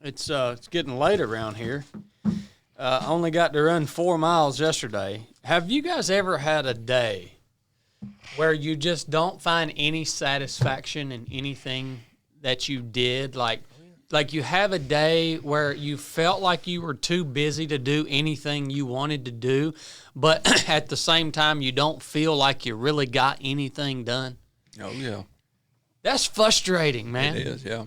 It's getting late around here. Only got to run 4 miles yesterday. Have you guys ever had a day where you just don't find any satisfaction in anything that you did? Like you have a day where you felt like you were too busy to do anything you wanted to do, but at the same time you don't feel like you really got anything done? Oh, yeah. That's frustrating, man. It is, yeah.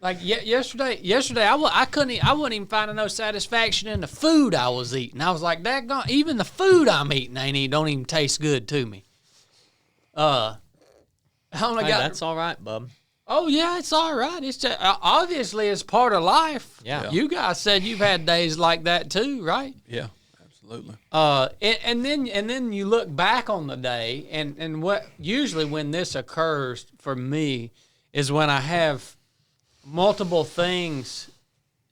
Like yesterday, I wasn't even finding no satisfaction in the food I was eating. I was like, daggone, even the food I'm eating don't even taste good to me. That's all right, bub. Oh yeah, it's all right. It's just, obviously it's part of life. Yeah. You guys said you've had days like that too, right? Yeah, absolutely. And then you look back on the day, and what usually when this occurs for me is when I have multiple things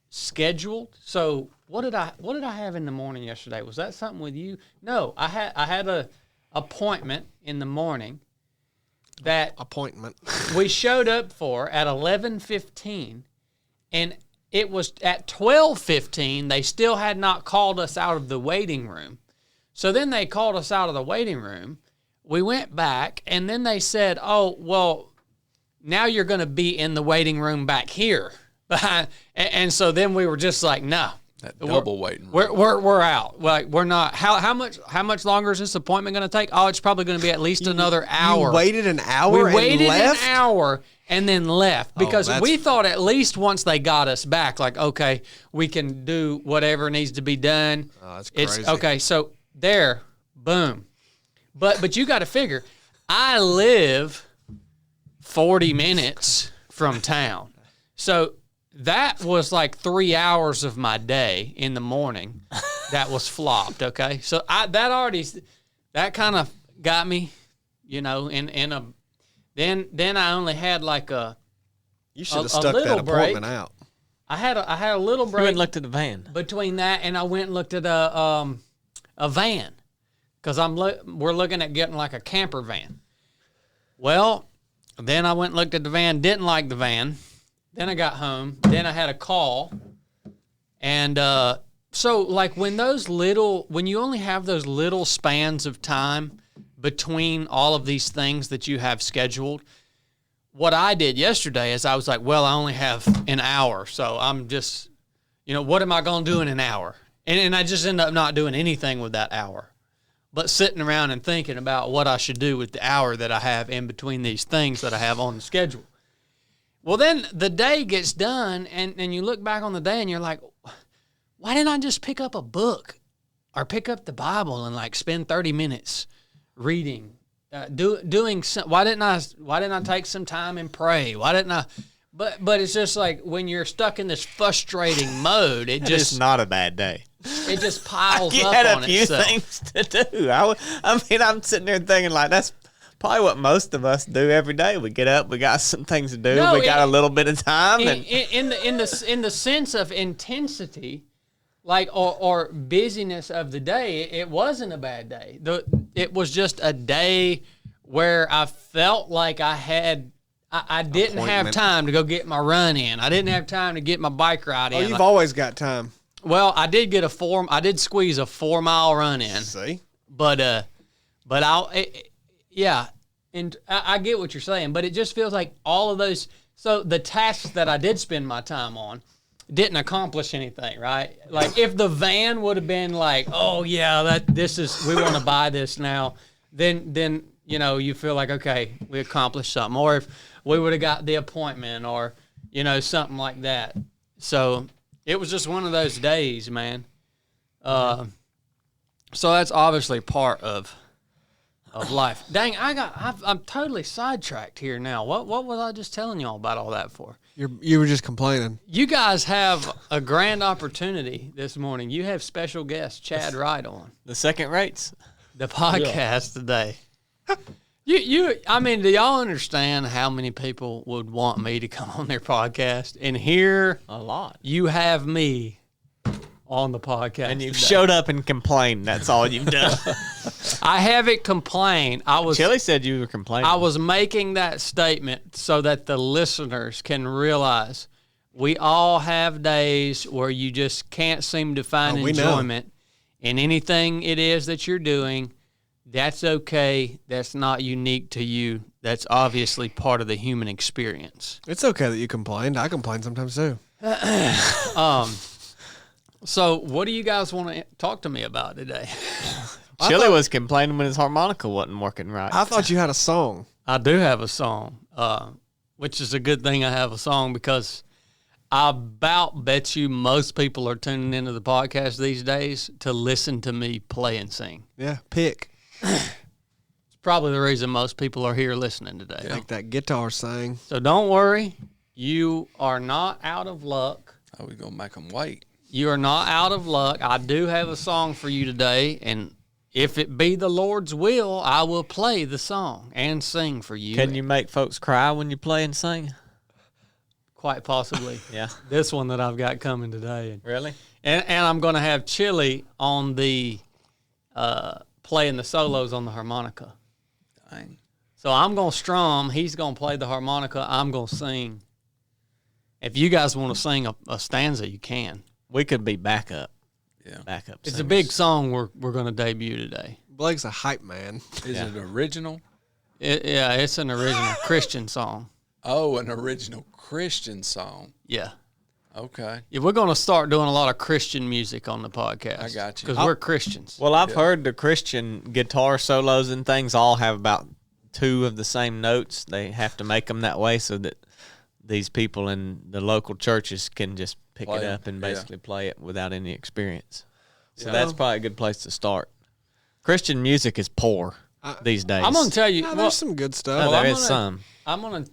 scheduled. So what did I have in the morning yesterday? Was that something with you? No, I had a appointment in the morning that we showed up for at 11:15, and it was at 12:15 they still had not called us out of the waiting room. So then they called us out of the waiting room. We went back, and then they said, "Oh, well, now you're going to be in the waiting room back here." And so then we were just like, no. That double waiting room. We're out. Like, we're not. How much longer is this appointment going to take? Oh, it's probably going to be at least another hour. You waited an hour We and waited left? an hour and then left because that's- we thought at least once they got us back, like, okay, we can do whatever needs to be done. Oh, that's crazy. It's okay. So there, boom. But you got to figure, I live 40 minutes from town. So that was like 3 hours of my day in the morning that was flopped, okay? So that kind of got me, in a then I only had like You should have stuck little that appointment break. out. I had a little You break went and looked at the van. between that and I went and looked at a van because we're looking at getting like a camper van. Well, then I went and looked at the van, didn't like the van. Then I got home. Then I had a call. And so like when you only have those little spans of time between all of these things that you have scheduled, what I did yesterday is I was like, well, I only have an hour. So I'm just, what am I going to do in an hour? And I just end up not doing anything with that hour, but sitting around and thinking about what I should do with the hour that I have in between these things that I have on the schedule. Well, then the day gets done, and you look back on the day, and you're like, why didn't I just pick up a book or pick up the Bible and like spend 30 minutes reading, doing some? Why didn't I take some time and pray? Why didn't I? But it's just like when you're stuck in this frustrating mode, it just It's not a bad day. it just piles You up had on a few itself. things to do. I mean, I'm sitting there thinking like that's probably what most of us do every day. We get up, we got some things to do, No, we got a little bit of time, in the sense of intensity, like or busyness of the day, it wasn't a bad day. It was just a day where I felt like I didn't have time to go get my run in. I didn't have time to get my bike ride in. Oh, you've always got time. Well, I did squeeze a 4 mile run in. See? But yeah, and I get what you're saying, but it just feels like all of those. So the tasks that I did spend my time on didn't accomplish anything, right? Like if the van would have been like, oh yeah, we want to buy this now, then you feel like okay, we accomplished something. Or if we would have got the appointment, or something like that. So it was just one of those days, man. So that's obviously part of life. Dang, I'm totally sidetracked here now. What was I just telling y'all about all that for? You were just complaining. You guys have a grand opportunity this morning. You have special guest Chad Rite on the second rates. the podcast today. I mean, do y'all understand how many people would want me to come on their podcast? And here, A lot. you have me on the podcast. And you've today. showed up and complained. That's all you've done. I haven't complained. Chili said you were complaining. I was making that statement so that the listeners can realize We all have days where you just can't seem to find we know. enjoyment in anything it is that you're doing. That's okay. That's not unique to you. That's obviously part of the human experience. It's okay that you complained. I complain sometimes too. So what do you guys want to talk to me about today? Chili was complaining when his harmonica wasn't working right. I thought you had a song. I do have a song, which is a good thing I have a song because I about bet you most people are tuning into the podcast these days to listen to me play and sing. Yeah, pick. It's probably the reason most people are here listening today. Like that guitar sang. So don't worry. You are not out of luck. How we gonna make them wait? You are not out of luck. I do have a song for you today, and if it be the Lord's will, I will play the song and sing for you. Can you make folks cry when you play and sing? Quite possibly. Yeah. This one that I've got coming today. Really? And I'm going to have Chili on the playing the solos on the harmonica. Dang. So I'm going to strum. He's going to play the harmonica. I'm going to sing. If you guys want to sing a stanza, you can. We could be backup. Yeah. Backup. It's a singers. big song we're going to debut today. Blake's a hype man. Is it original? Yeah, it's an original Christian song. Oh, an original Christian song. Yeah. Okay. Yeah, we're going to start doing a lot of Christian music on the podcast. I got you. Because we're Christians. Well, I've heard the Christian guitar solos and things all have about 2 of the same notes. They have to make them that way so that these people in the local churches can just pick Play it 'em, up and yeah. basically play it without any experience. So Yeah. that's probably a good place to start. Christian music is poor these days. I'm going to tell you. Oh, well, there's some good Oh, stuff. there I'm is gonna- some. I'm going to.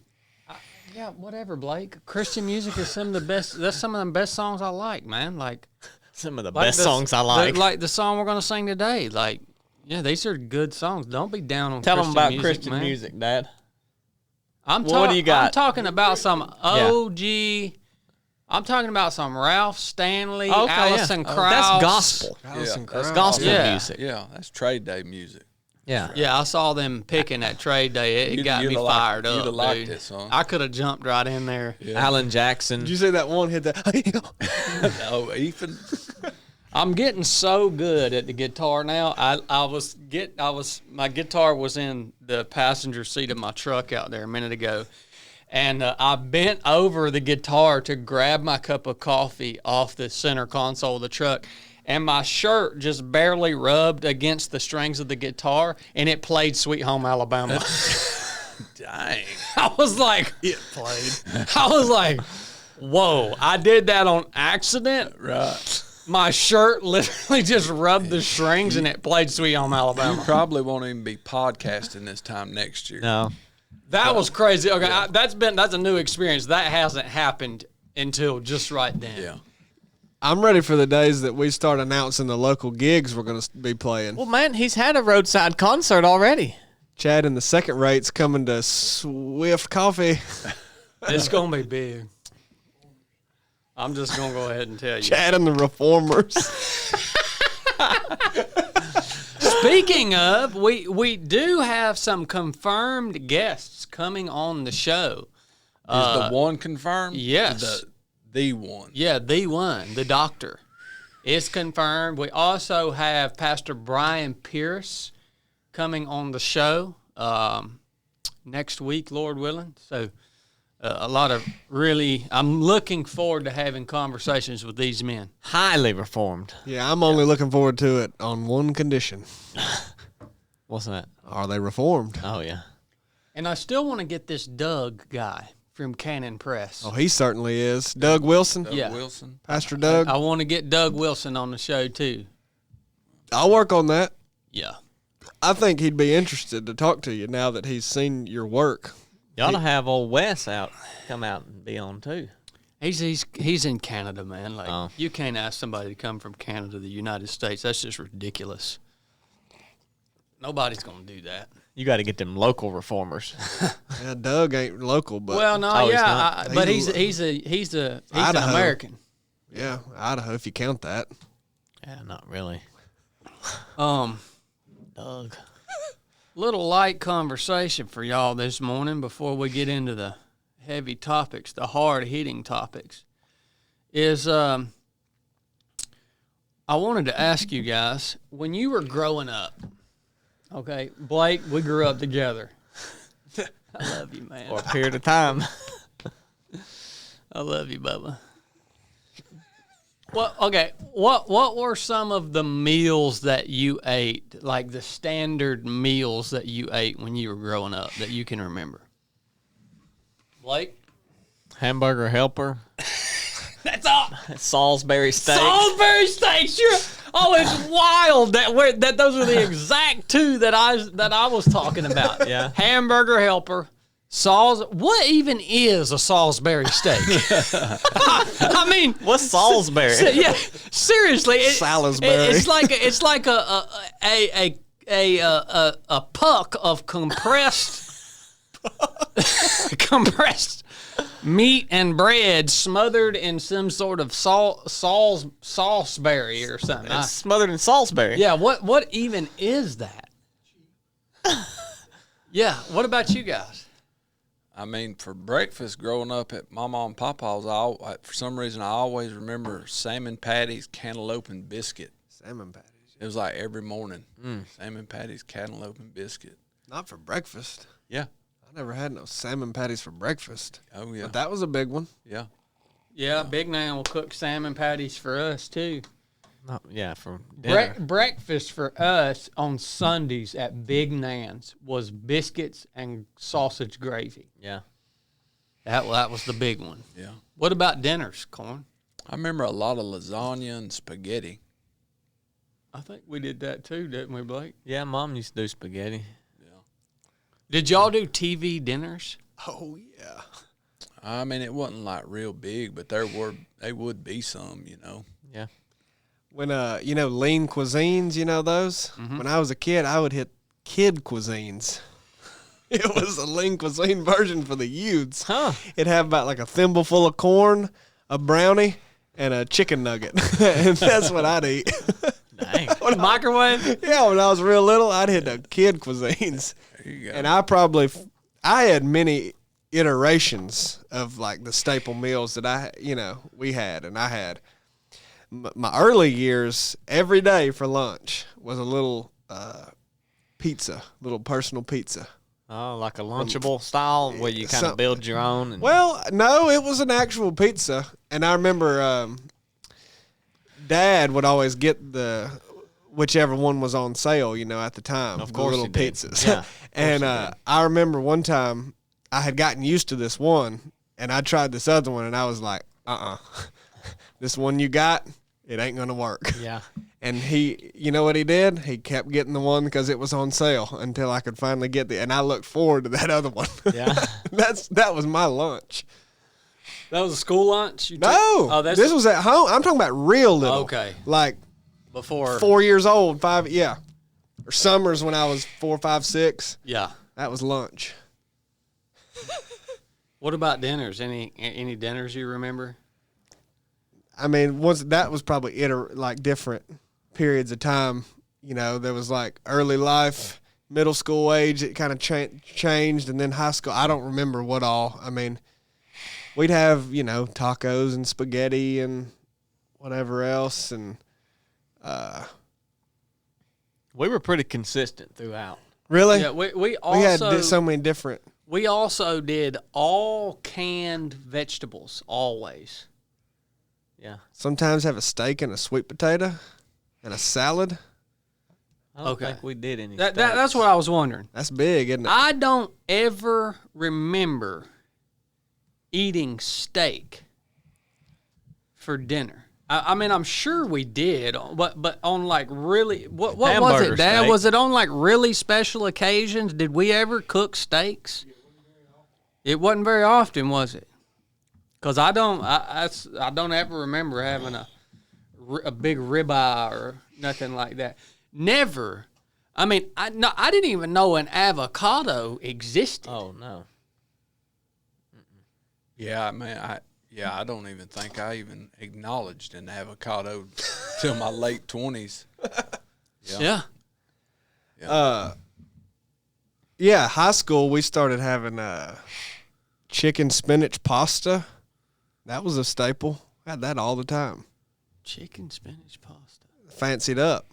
Yeah, whatever, Blake. Christian music is some of the best. That's some of the best songs I like, man. Like Some of the like best the- songs I like. Like the song we're going to sing today. Like, yeah, these are good songs. Don't be down on Tell Christian them about music, Christian man. music, Dad. I'm Well, what do you got? I'm talking about some OG. I'm talking about some Ralph Stanley, Okay, yeah. Allison Oh, Krauss. that's gospel. Allison that's Krauss. Gospel Yeah. music. Yeah, that's trade day music. Yeah. Yeah, I saw them picking at trade day. It You'd- got you'd me have liked- fired you'd up, have liked dude. it, son. I could have jumped right in there. Yeah. Alan Jackson. Did you see that one hit that? Oh, Ethan. I'm getting so good at the guitar now. My guitar was in the passenger seat of my truck out there a minute ago, and I bent over the guitar to grab my cup of coffee off the center console of the truck, and my shirt just barely rubbed against the strings of the guitar, and it played "Sweet Home Alabama." Dang. I was like, It played. I was like, whoa! I did that on accident. Right. My shirt literally just rubbed the strings and it played Sweet Home You Alabama. probably won't even be podcasting this time next year. No. That was crazy. Okay, that's a new experience. That hasn't happened until just right then. Yeah. I'm ready for the days that we start announcing the local gigs we're going to be playing. Well, man, he's had a roadside concert already. Chad and the second rate's coming to Swift Coffee. It's gonna be big. I'm just gonna go ahead and tell you. Chad and the Reformers. Speaking of, we do have some confirmed guests coming on the show. Is the one confirmed? yes. The one. Yeah, the one, the doctor. It's confirmed. We also have Pastor Brian Pierce coming on the show next week, Lord willing. So a lot of I'm looking forward to having conversations with these men. Highly reformed. Yeah, I'm only looking forward to it on one condition. What's that? Are they reformed? Oh, yeah. And I still want to get this Doug guy from Cannon Press. Oh, he certainly is. Doug Wilson? Doug Yeah. Wilson. Pastor Doug? I want to get Doug Wilson on the show too. I'll work on that. Yeah. I think he'd be interested to talk to you now that he's seen your work. You ought to have old Wes come out and be on, too. He's in Canada, man. Like Oh. you can't ask somebody to come from Canada to the United States. That's just ridiculous. Nobody's gonna do that. You got to get them local reformers. Yeah, Doug ain't local, but Well, no, Oh, he's yeah, not? but He's he's an Idaho. American. yeah, Idaho, if you count that. Yeah, not really. Doug. Little light conversation for y'all this morning before we get into the heavy topics, the hard hitting topics. is I wanted to ask you guys, when you were growing up, okay, Blake, we grew up together. I love you, man. For a period of time. I love you, Bubba. What were some of the meals that you ate, like the standard meals that you ate when you were growing up that you can remember? Blake? Hamburger helper. That's all. Salisbury steaks. Salisbury steaks. It's wild that those are the exact two that I was talking about. Yeah. Hamburger helper. What even is a Salisbury steak? I mean, What's Salisbury? yeah, seriously, Salisbury. It's like a puck of compressed meat and bread smothered in some sort of Salisbury or something. It's smothered in Salisbury. Yeah, what even is that? Yeah, what about you guys? I mean, for breakfast growing up at Mama and Papa's, for some reason I always remember salmon patties, cantaloupe, and biscuit. Salmon patties. It was like every morning. Salmon patties, cantaloupe, and biscuit. Not for breakfast. Yeah. I never had no salmon patties for breakfast. Oh, yeah. But that was a big one. Yeah. Yeah, Big Nan will cook salmon patties for us too. For dinner. Breakfast for us on Sundays at Big Nan's was biscuits and sausage gravy. Yeah. That was the big one. Yeah. What about dinners, Corn? I remember a lot of lasagna and spaghetti. I think we did that too, didn't we, Blake? Yeah, Mom used to do spaghetti. Did y'all do TV dinners? Oh, yeah. I mean, it wasn't like real big, but they would be some, you know. Yeah. When, lean cuisines, you know those? Mm-hmm. When I was a kid, I would hit kid cuisines. It was a lean cuisine version for the youths. Huh. It'd have about like a thimbleful of corn, a brownie, and a chicken nugget. And that's what I'd eat. Dang. Microwave? Yeah, when I was real little, I'd hit the kid cuisines. There you go. And I had many iterations of like the staple meals that we had and I had. My early years, every day for lunch was a little pizza, little personal pizza. Oh, like a Lunchable style where you kind of build your own? Well, no, it was an actual pizza. And I remember Dad would always get whichever one was on sale, at the time. Of course, the little he did. pizzas. Yeah, and I remember one time I had gotten used to this one, and I tried this other one, and I was like, this one you got, it ain't gonna work. Yeah. And you know what he did? He kept getting the one because it was on sale until I could finally get and I looked forward to that other one. Yeah. That was my lunch. That was a school lunch? This was at home. I'm talking about real little. Okay. Like before 4 years old, 5, yeah. Or summers when I was 4, 5, 6. Yeah. That was lunch. What about dinners? Any dinners you remember? I mean, that was probably different periods of time. There was like early life, middle school age. It kind of changed, and then high school. I don't remember what all. I mean, we'd have tacos and spaghetti and whatever else, and we were pretty consistent throughout. Really, yeah. We also had so many different. We also did all canned vegetables always. Yeah. Sometimes have a steak and a sweet potato and a salad. I don't Okay. think we did any. That's what I was wondering. That's big, isn't it? I don't ever remember eating steak for dinner. I mean, I'm sure we did, but on like really, what was Hamburger it, Dad? steak. Was it on like really special occasions? Did we ever cook steaks? It wasn't very often, was it? Because I don't ever remember having a big ribeye or nothing like that. Never. I mean, I didn't even know an avocado existed. Oh no. Yeah, man. I don't even think I even acknowledged an avocado till my late 20s. Yeah. Yeah, high school we started having chicken spinach pasta. That was a staple Had that all the time. Chicken spinach pasta. Fancied up.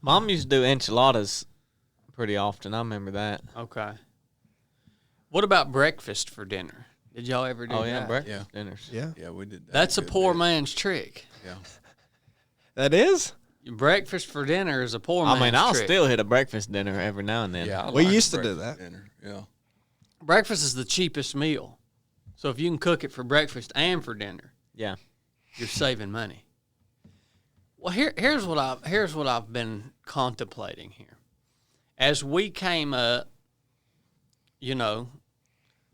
Mom used to do enchiladas pretty often. I remember that. Okay. What about breakfast for dinner? Did y'all ever do that? Oh, yeah, breakfast dinners. Yeah. Yeah, we did that. That's a good poor bit. man's trick. Yeah. That is? Breakfast for dinner is a poor man's I mean, I'll trick. still hit a breakfast dinner every now and then. Yeah, I We like used to do breakfast that. Dinner. Yeah. Breakfast is the cheapest meal. So if you can cook it for breakfast and for dinner, Yeah. you're saving money. Well, here's what I've been contemplating here. As we came up,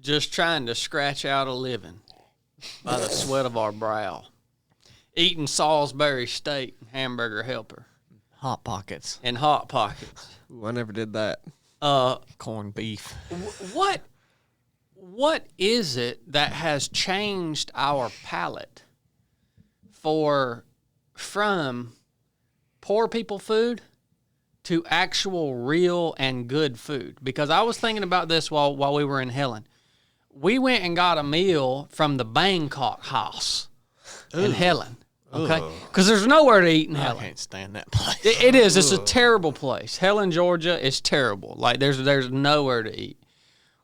just trying to scratch out a living by the sweat of our brow, eating Salisbury steak and hamburger helper Hot Pockets. and Hot Pockets. Ooh, I never did that. Corned beef. What is it that has changed our palate from poor people food to actual real and good food? Because I was thinking about this while we were in Helen. We went and got a meal from the Bangkok House in Helen. Okay, because there's nowhere to eat in I Helen. can't stand that place. It is. It's a terrible place. Helen, Georgia is terrible. Like there's nowhere to eat.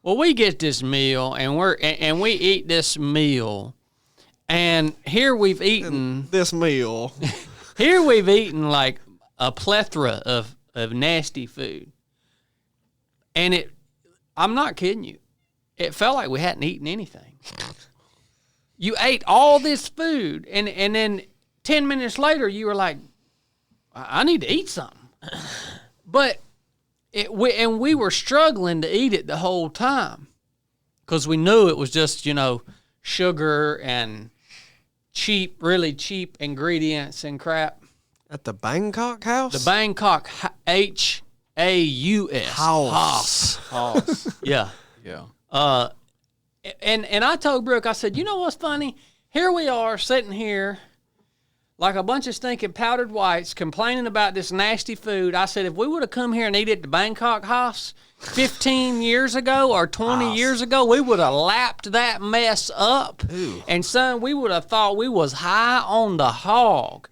Well, we get this meal and we eat this meal, and here we've eaten This meal. like a plethora of nasty food, and I'm not kidding you. It felt like we hadn't eaten anything. You ate all this food, and then 10 minutes later, you were like, I need to eat something. But we were struggling to eat it the whole time because we knew it was just, sugar and really cheap ingredients and crap. At the Bangkok house? The Bangkok Haus. House. Yeah. Yeah. And I told Brooke, I said, you know what's funny? Here we are sitting here like a bunch of stinking powdered whites complaining about this nasty food. I said, if we would have come here and eat at the Bangkok House 15 years ago or 20 years ago, we would have lapped that mess up. Ooh. And son, we would have thought we was high on the hog.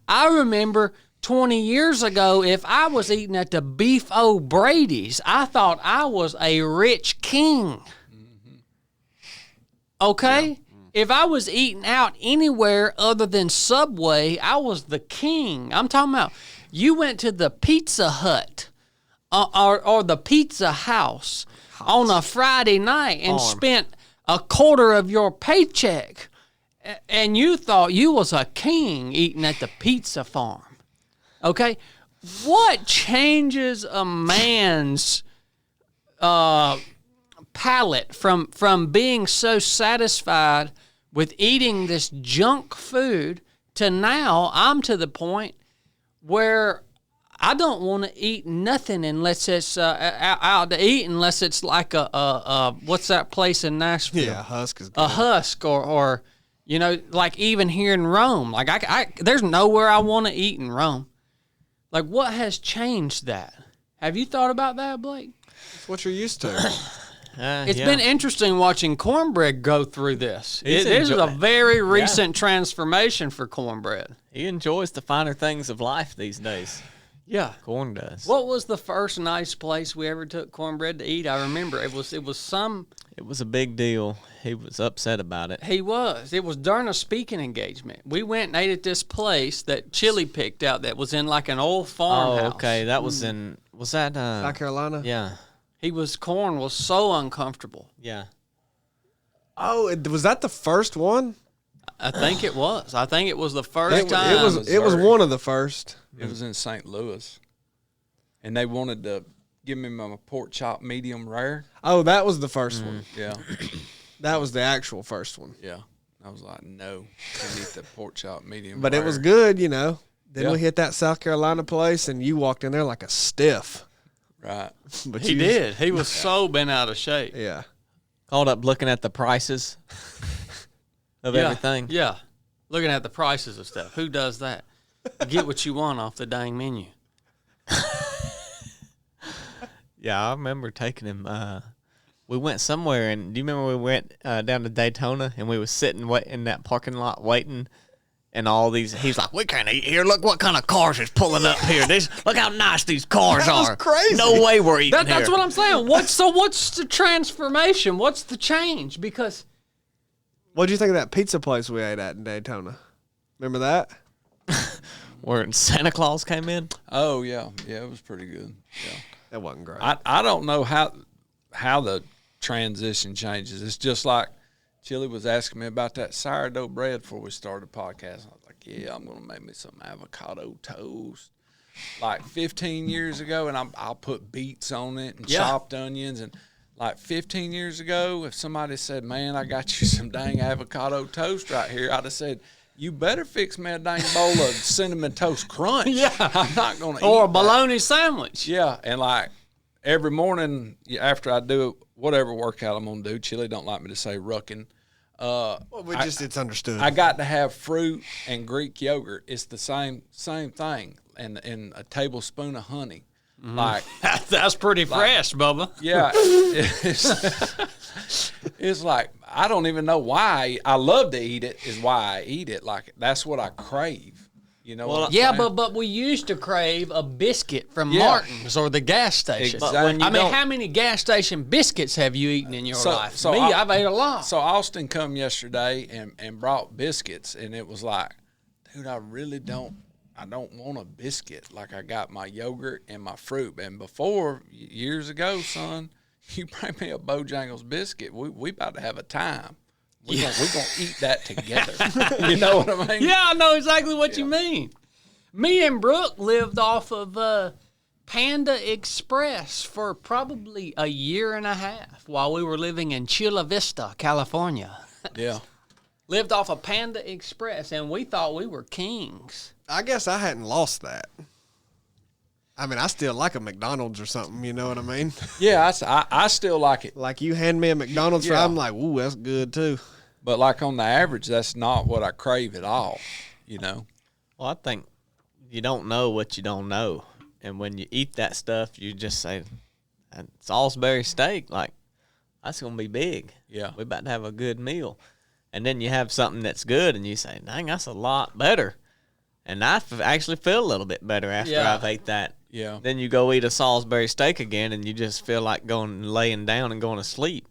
I remember 20 years ago, if I was eating at the Beef O'Brady's, I thought I was a rich king. Okay? Yeah. If I was eating out anywhere other than Subway, I was the king. I'm talking about you went to the Pizza Hut or the Pizza House on a Friday night and spent a quarter of your paycheck, and you thought you was a king eating at the pizza farm. Okay? What changes a man's palate from being so satisfied with eating this junk food to now I'm to the point where I don't want to eat nothing unless it's out to eat, unless it's like a what's that place in Nashville? Yeah, Husk is good. A Husk or like even here in Rome. Like I there's nowhere I want to eat in Rome. Like what has changed that? Have you thought about that, Blake? It's what you're used to. It's been interesting watching cornbread go through this. This is a very recent transformation for cornbread. He enjoys the finer things of life these days. Yeah. Corn does. What was the first nice place we ever took cornbread to eat? I remember it was It was a big deal. He was upset about it. It was during a speaking engagement. We went and ate at this place that Chili picked out that was in like an old farmhouse. Oh, okay. That was was that South Carolina? Yeah. Corn was so uncomfortable. Yeah. Oh, was that the first one? I think it was. I think it was the first time. It was one of the first. It was in St. Louis, and they wanted to give me my pork chop medium rare. Oh, that was the first one. Yeah, That was the actual first one. yeah. I was like, no, can't eat the pork chop medium. But rare. it was good, Then Yeah. we hit that South Carolina place, and you walked in there like a stiff. Right. But He did. He was so bent out of shape. Yeah. Called up looking at the prices of everything. Yeah. Looking at the prices of stuff. Who does that? You get what you want off the dang menu. Yeah, I remember taking him. We went somewhere, and do you remember we went down to Daytona, and we was sitting in that parking lot waiting, and all these. He's like, we can't eat here. Look what kind of cars is pulling up here. Look how nice these cars That was are. crazy. No way we're eating here. That's what I'm saying. What's the transformation? What's the change? Because What'd you think of that pizza place we ate at in Daytona? Remember that? Where Santa Claus came in. Oh yeah, it was pretty good. Yeah, That wasn't great. I don't know how the transition changes. It's just like Chili was asking me about that sourdough bread before we started the podcast. I was like, yeah, I'm gonna make me some avocado toast. Like 15 years ago, and I'll put beets on it and chopped onions. And like 15 years ago, if somebody said, man, I got you some dang avocado toast right here, I'd have said, you better fix me a dang bowl of cinnamon toast crunch. Yeah. I'm not going to eat or a that. bologna sandwich. Yeah, and like every morning after I do whatever workout I'm going to do, Chili don't like me to say rucking. It's understood. I got to have fruit and Greek yogurt. It's the same thing, and a tablespoon of honey. Like That's pretty fresh, Bubba. yeah, it's like I don't even know why I love to eat it. Is why I eat it. Like that's what I crave. You know. What I'm Yeah, saying? but we used to crave a biscuit from Yeah. Martin's or the gas station. Exactly. But when I mean, how many gas station biscuits have you eaten in your life? Me, I've ate a lot. So Austin come yesterday and brought biscuits, and it was like, dude, I don't want a biscuit. Like I got my yogurt and my fruit. And before, years ago, son, you bring me a Bojangles biscuit, we about to have a time. We're gonna eat that together. You know what I mean? Yeah, I know exactly what you mean. Me and Brooke lived off of Panda Express for probably a year and a half while we were living in Chula Vista, California. Yeah. Lived off of Panda Express, and we thought we were kings. I guess I hadn't lost that. I mean, I still like a McDonald's or something. You know what I mean? Yeah, I still like it. Like you hand me a McDonald's, Yeah. I'm like, ooh, that's good too. But like on the average, that's not what I crave at all. You know? Well, I think you don't know what you don't know. And when you eat that stuff, you just say, Salisbury steak, like, that's going to be big. Yeah. We're about to have a good meal. And then you have something that's good, and you say, dang, that's a lot better. And I actually feel a little bit better after Yeah. I've ate that. Yeah. Then you go eat a Salisbury steak again, and you just feel like laying down and going to sleep.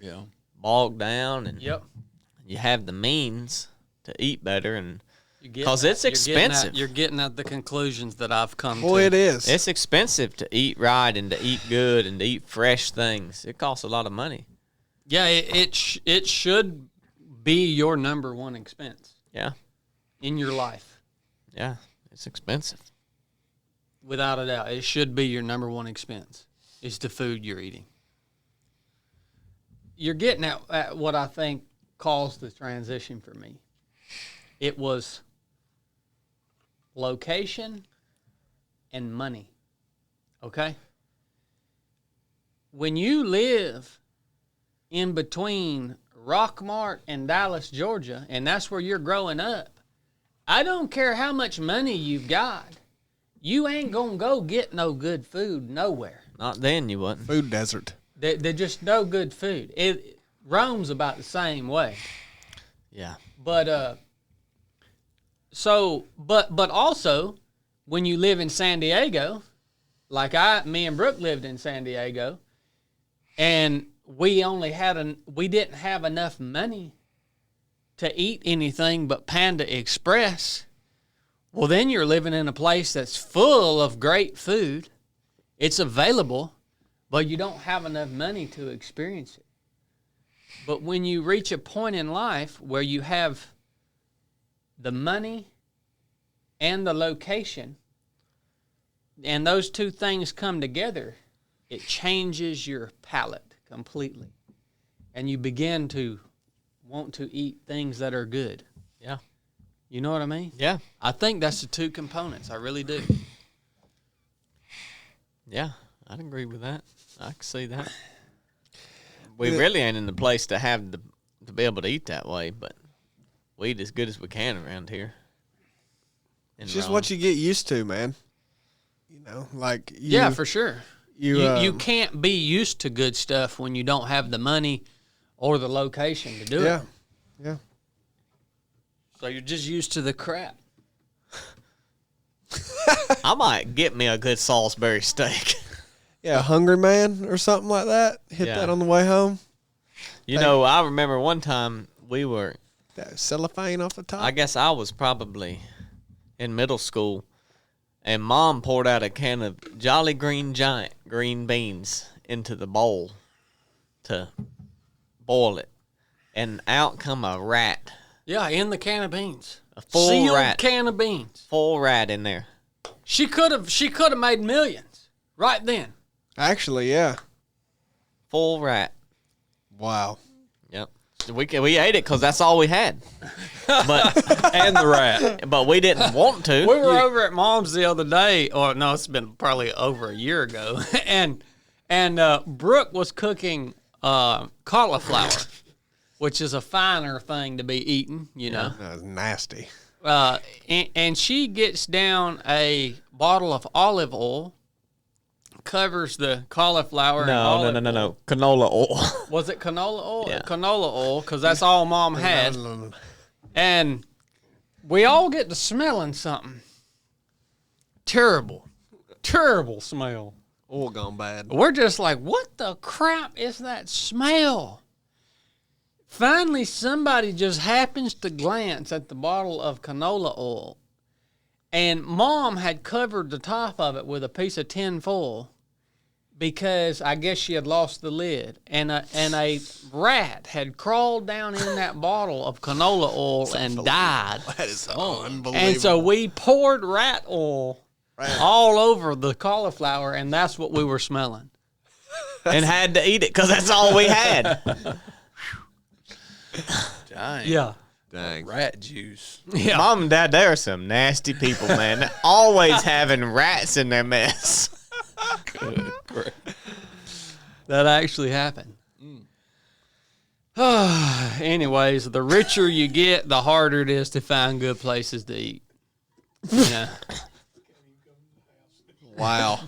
Yeah. Bogged down, and Yep. you have the means to eat better, and You're getting 'Cause it's at- you're getting at- expensive. You're getting at the conclusions that I've come Boy, to. it is. it's expensive to eat right and to eat good and to eat fresh things. It costs a lot of money. Yeah, it should be your number one expense Yeah, in your life, yeah, it's expensive. without a doubt. It should be your number one expense is the food you're eating. You're getting at what I think caused the transition for me. It was location and money. Okay? When you live in between Rockmart and Dallas, Georgia, and that's where you're growing up, I don't care how much money you've got, you ain't gonna go get no good food nowhere. Not then you wouldn't. Food desert. They're just no good food. Rome's about the same way. Yeah, But but also when you live in San Diego, like me and Brooke lived in San Diego, and we didn't have enough money to eat anything but Panda Express. Well, then you're living in a place that's full of great food. It's available, but you don't have enough money to experience it. But when you reach a point in life where you have the money and the location, and those two things come together, it changes your palate completely. And you begin to want to eat things that are good. yeah, You know what I mean? yeah, I think that's the two components. I really do. yeah. I'd agree with that. I can see that. We really ain't in the place to have to be able to eat that way, but we eat as good as we can around here. It's just what you get used to, man. You know, like you, Yeah, for sure. you You can't be used to good stuff when you don't have the money or the location to do yeah, it. yeah. So you're just used to the crap. I might get me a good Salisbury steak. Yeah, Hungry Man or something like that. Hit Yeah. that on the way home. You know, I remember one time we were, That cellophane off the top. I guess I was probably in middle school, and Mom poured out a can of Jolly Green Giant green beans into the bowl to boil it, and out come a rat. Yeah, in the can of beans. A full Sealed rat. can of beans. Full rat in there. She could have made millions right then. Actually, yeah. Full rat. Wow. Yep. We ate it because that's all we had. But And the rat. but we didn't want to. We were over at Mom's the other day, or no, it's been probably over a year ago, and Brooke was cooking cauliflower, which is a finer thing to be eaten, you know. That was nasty. And she gets down a bottle of olive oil, covers the cauliflower. No. Canola oil. Was it canola oil? Yeah. Canola oil, because that's all Mom had. And we all get to smelling something. Terrible smell. Oil gone bad. We're just like, what the crap is that smell? Finally, somebody just happens to glance at the bottle of canola oil, and Mom had covered the top of it with a piece of tin foil because I guess she had lost the lid, and a rat had crawled down in that bottle of canola oil and died. That is unbelievable. And so we poured rat oil all over the cauliflower, and that's what we were smelling. And had to eat it because that's all we had. Dang. Yeah. Dang. Rat juice. Yeah. Mom and Dad, they are some nasty people, man. They're always having rats in their mess. Good. Great. That actually happened. Anyways, the richer you get, the harder it is to find good places to eat. Yeah. Wow.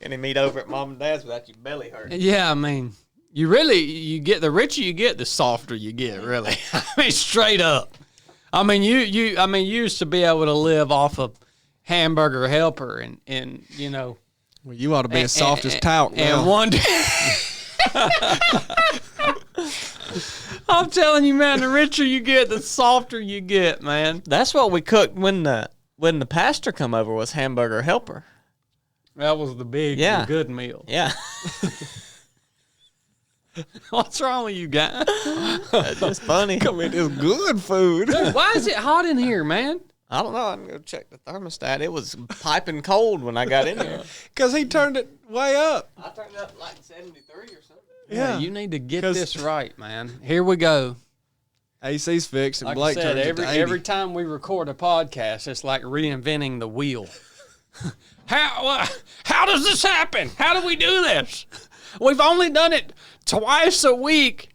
Can you meet over at Mom and Dad's without your belly hurting? Yeah, I mean, you get, the richer you get, the softer you get, really. I mean, straight up. I mean, you used to be able to live off of Hamburger Helper and you know. Well, you ought to be as soft as talc now. And one day, I'm telling you, man, the richer you get, the softer you get, man. That's what we cooked when the pastor come over, was Hamburger Helper. That was the big, Yeah. the good meal. Yeah. What's wrong with you guys? That's just funny. I mean, it's good food. Why is it hot in here, man? I don't know. I'm going to check the thermostat. It was piping cold when I got in there. Because he turned it way up. I turned it up like 73 or something. Yeah. You need to get 'Cause- this right, man. Here we go. AC's fixed and Like Blake I said, turns it to 80. every time we record a podcast, it's like reinventing the wheel. How does this happen? How do we do this? We've only done it twice a week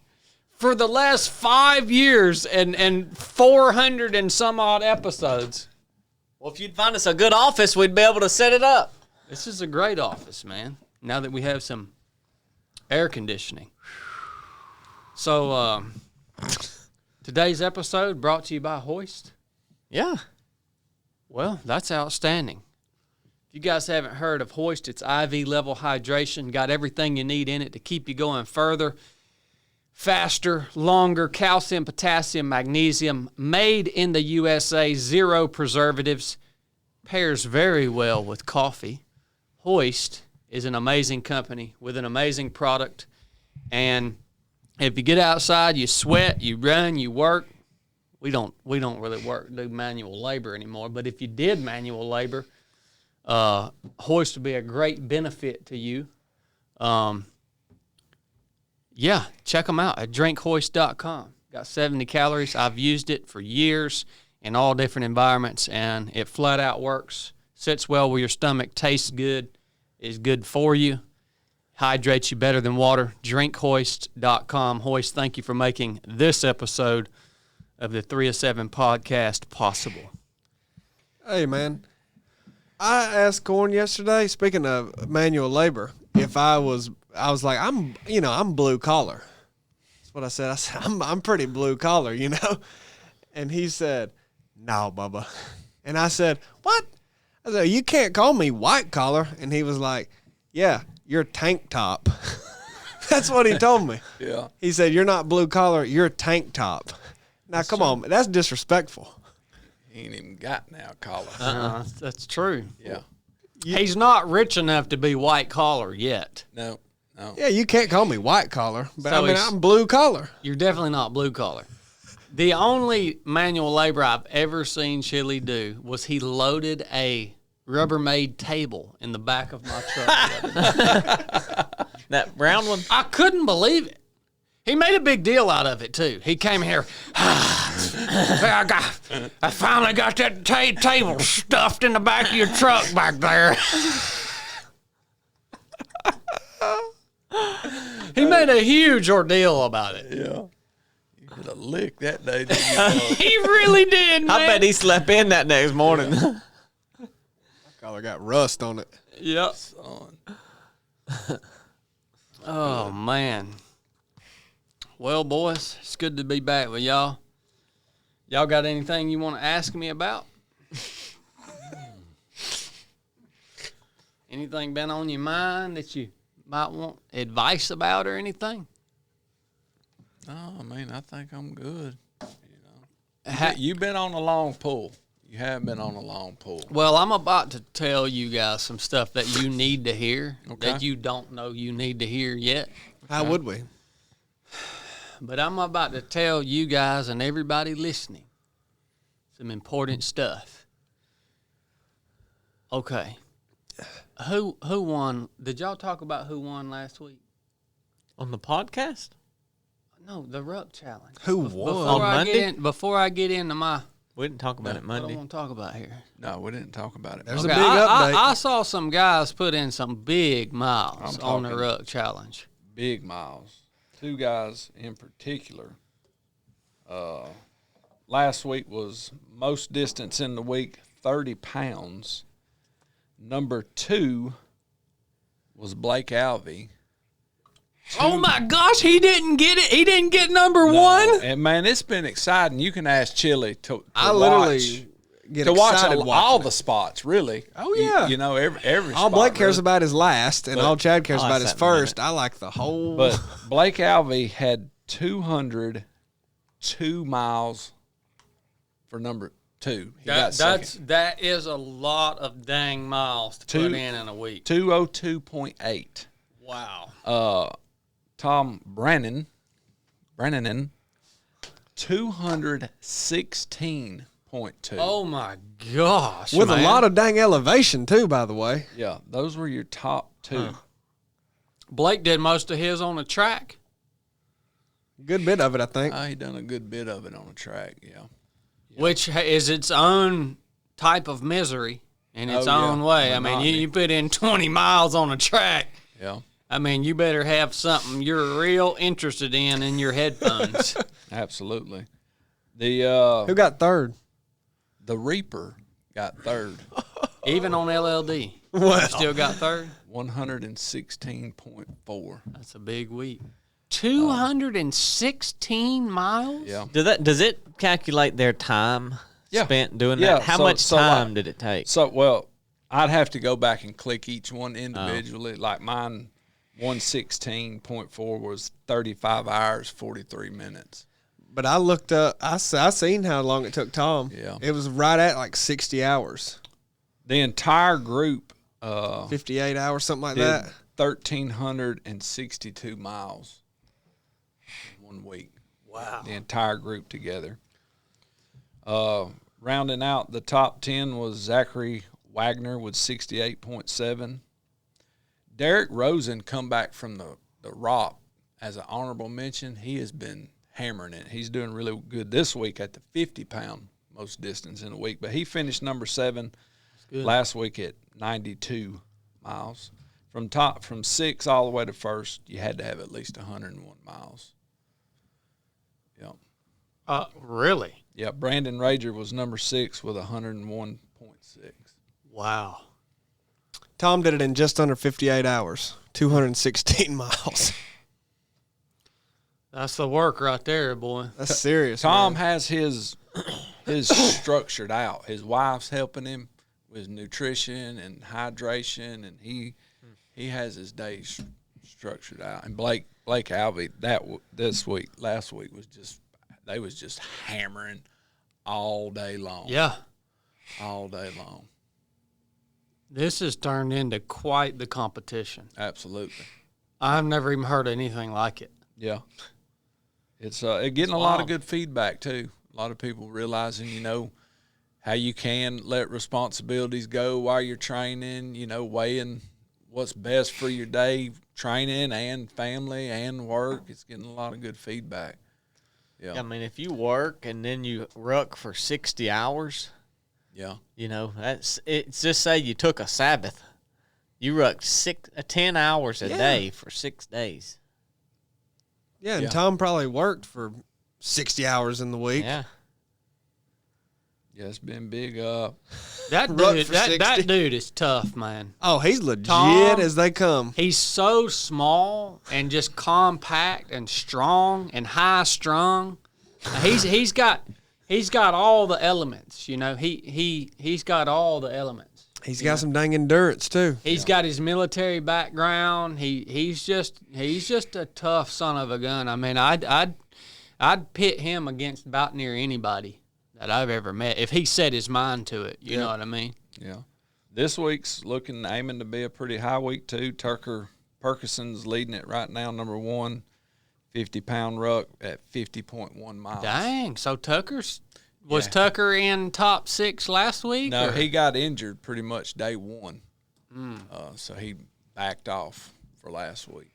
for the last 5 years and 400 and some odd episodes. Well, if you'd find us a good office, we'd be able to set it up. This is a great office, man. Now that we have some air conditioning. So, today's episode brought to you by HOIST. Yeah. Well, that's outstanding. If you guys haven't heard of HOIST, it's IV level hydration. Got everything you need in it to keep you going further, faster, longer. Calcium, potassium, magnesium. Made in the USA. 0 preservatives. Pairs very well with coffee. HOIST is an amazing company with an amazing product. And if you get outside, you sweat, you run, you work. We don't really do manual labor anymore. But if you did manual labor, HOIST would be a great benefit to you. Yeah, check them out at drinkhoist.com. Got 70 calories. I've used it for years in all different environments, and it flat out works. Sits well with your stomach, tastes good, is good for you, hydrates you better than water. Drinkhoist.com. HOIST, thank you for making this episode of the 3 of 7 podcast possible. Hey, man. I asked Corn yesterday, speaking of manual labor, if I was like, I'm blue collar. That's what I said. I said, I'm pretty blue collar, you know? And he said, "No, Bubba." And I said, "What?" I said, "You can't call me white collar." And he was like, "Yeah, you're tank top." That's what he told me. Yeah. He said, "You're not blue collar, you're tank top." Now, come on, that's disrespectful. He ain't even got now collar. That's true. Yeah. He's not rich enough to be white collar yet. No. Yeah, you can't call me white collar, but So I mean, he's- I'm blue collar. You're definitely not blue collar. The only manual labor I've ever seen Chili do was he loaded a Rubbermaid table in the back of my truck. That brown one? I couldn't believe it. He made a big deal out of it too. He came here. I finally got that table stuffed in the back of your truck back there. He made a huge ordeal about it. Yeah. You could have licked that day. Didn't you? He really did, man. I bet he slept in that next morning. My collar got rust on it. Yep. Son. Oh man. Well, boys, it's good to be back with y'all. Y'all got anything you want to ask me about? Anything been on your mind that you might want advice about or anything? No, I mean, I think I'm good. You've been on a long pull. You have been on a long pull. Well, I'm about to tell you guys some stuff that you need to hear Okay. that you don't know you need to hear yet. How would we? But I'm about to tell you guys and everybody listening some important stuff. Okay. Who won? Did y'all talk about who won last week? On the podcast? No, the Ruck Challenge. Who won? On Monday? Before I get into my We didn't talk about it what I Monday. want to talk about here. No, we didn't talk about it. There's Okay, a big update. I saw some guys put in some big miles I'm on the talking- Ruck Challenge. Big miles. Two guys in particular. Last week was most distance in the week, 30 pounds. Number 2 was Blake Alvey. Oh my gosh, he didn't get it. He didn't get number No, one. and man, it's been exciting. You can ask Chili to I literally watch, get to watch excited all watching the spots. Really. Oh, yeah. You know every. All spot, Blake cares really. about is last, and But- all Chad cares I about is sat behind first. I like the whole. But Blake Alvey had 202 miles for number 2. He got second. That is a lot of dang miles to put in a week. 202.8. Wow. Tom Brennan, 216.2. Oh my gosh. with man. a lot of dang elevation too, by the way. Yeah, those were your top 2. Blake did most of his on the track. Good bit of it, I think. He done a good bit of it on the track. Yeah. Which is its own type of misery in its Oh, yeah. own way. I mean, Monotony. you put in 20 miles on a track. Yeah. I mean, you better have something you're real interested in your headphones. Absolutely. The Who got third? the Reaper got third, Even on LLD. Well, Still got third. 116.4. That's a big week. 216 miles? Yeah. Does it calculate their time Yeah. spent doing Yeah, that? How so- much so, time like- did it take? So, well, I'd have to go back and click each one individually. Like mine, 116.4 was 35 hours, 43 minutes. but I looked up. I seen how long it took Tom. Yeah. It was right at like 60 hours, The entire group 58 hours, something like did that. 1,362 miles in 1 week. Wow. The entire group together. Rounding out the top 10 was Zachary Wagner with 68.7. Derek Rosen come back from the Rock as an honorable mention. He has been hammering it. He's doing really good this week at the 50-pound most distance in a week. But he finished number 7 last week at 92 miles. From 6 all the way to first, you had to have at least 101 miles. Yep. Really? Yeah, Brandon Rager was number 6 with 101.6. Wow. Tom did it in just under 58 hours, 216 miles. That's the work right there, boy. That's serious. Tom man. has his his structured out. His wife's helping him with nutrition and hydration, and he has his days structured out. And Blake Alvey last week was just hammering all day long. Yeah. All day long. This has turned into quite the competition. Absolutely. I've never even heard anything like it. Yeah. It's getting a lot of good feedback too. A lot of people realizing, how you can let responsibilities go while you're training, weighing what's best for your day, training and family and work. It's getting a lot of good feedback. Yeah. I mean, if you work and then you ruck for 60 hours, yeah, it's just say you took a Sabbath. You rucked 10 hours a day for 6 days. Yeah, and Tom probably worked for 60 hours in the week. Yeah. Yeah, it's been big. That dude is tough, man. Oh, he's legit Tom, as they come. He's so small and just compact and strong and high strung. He's got all the elements. He's got all the elements. He's got some dang endurance too. He's got his military background. He's just a tough son of a gun. I mean, I'd pit him against about near anybody that I've ever met if he set his mind to it. You know what I mean? Yeah. This week's aiming to be a pretty high week too. Tucker Perkinson's leading it right now, number 1, 50-pound ruck at 50.1 miles. Dang. So was Tucker in top 6 last week? No, he got injured pretty much day 1. So he backed off for last week.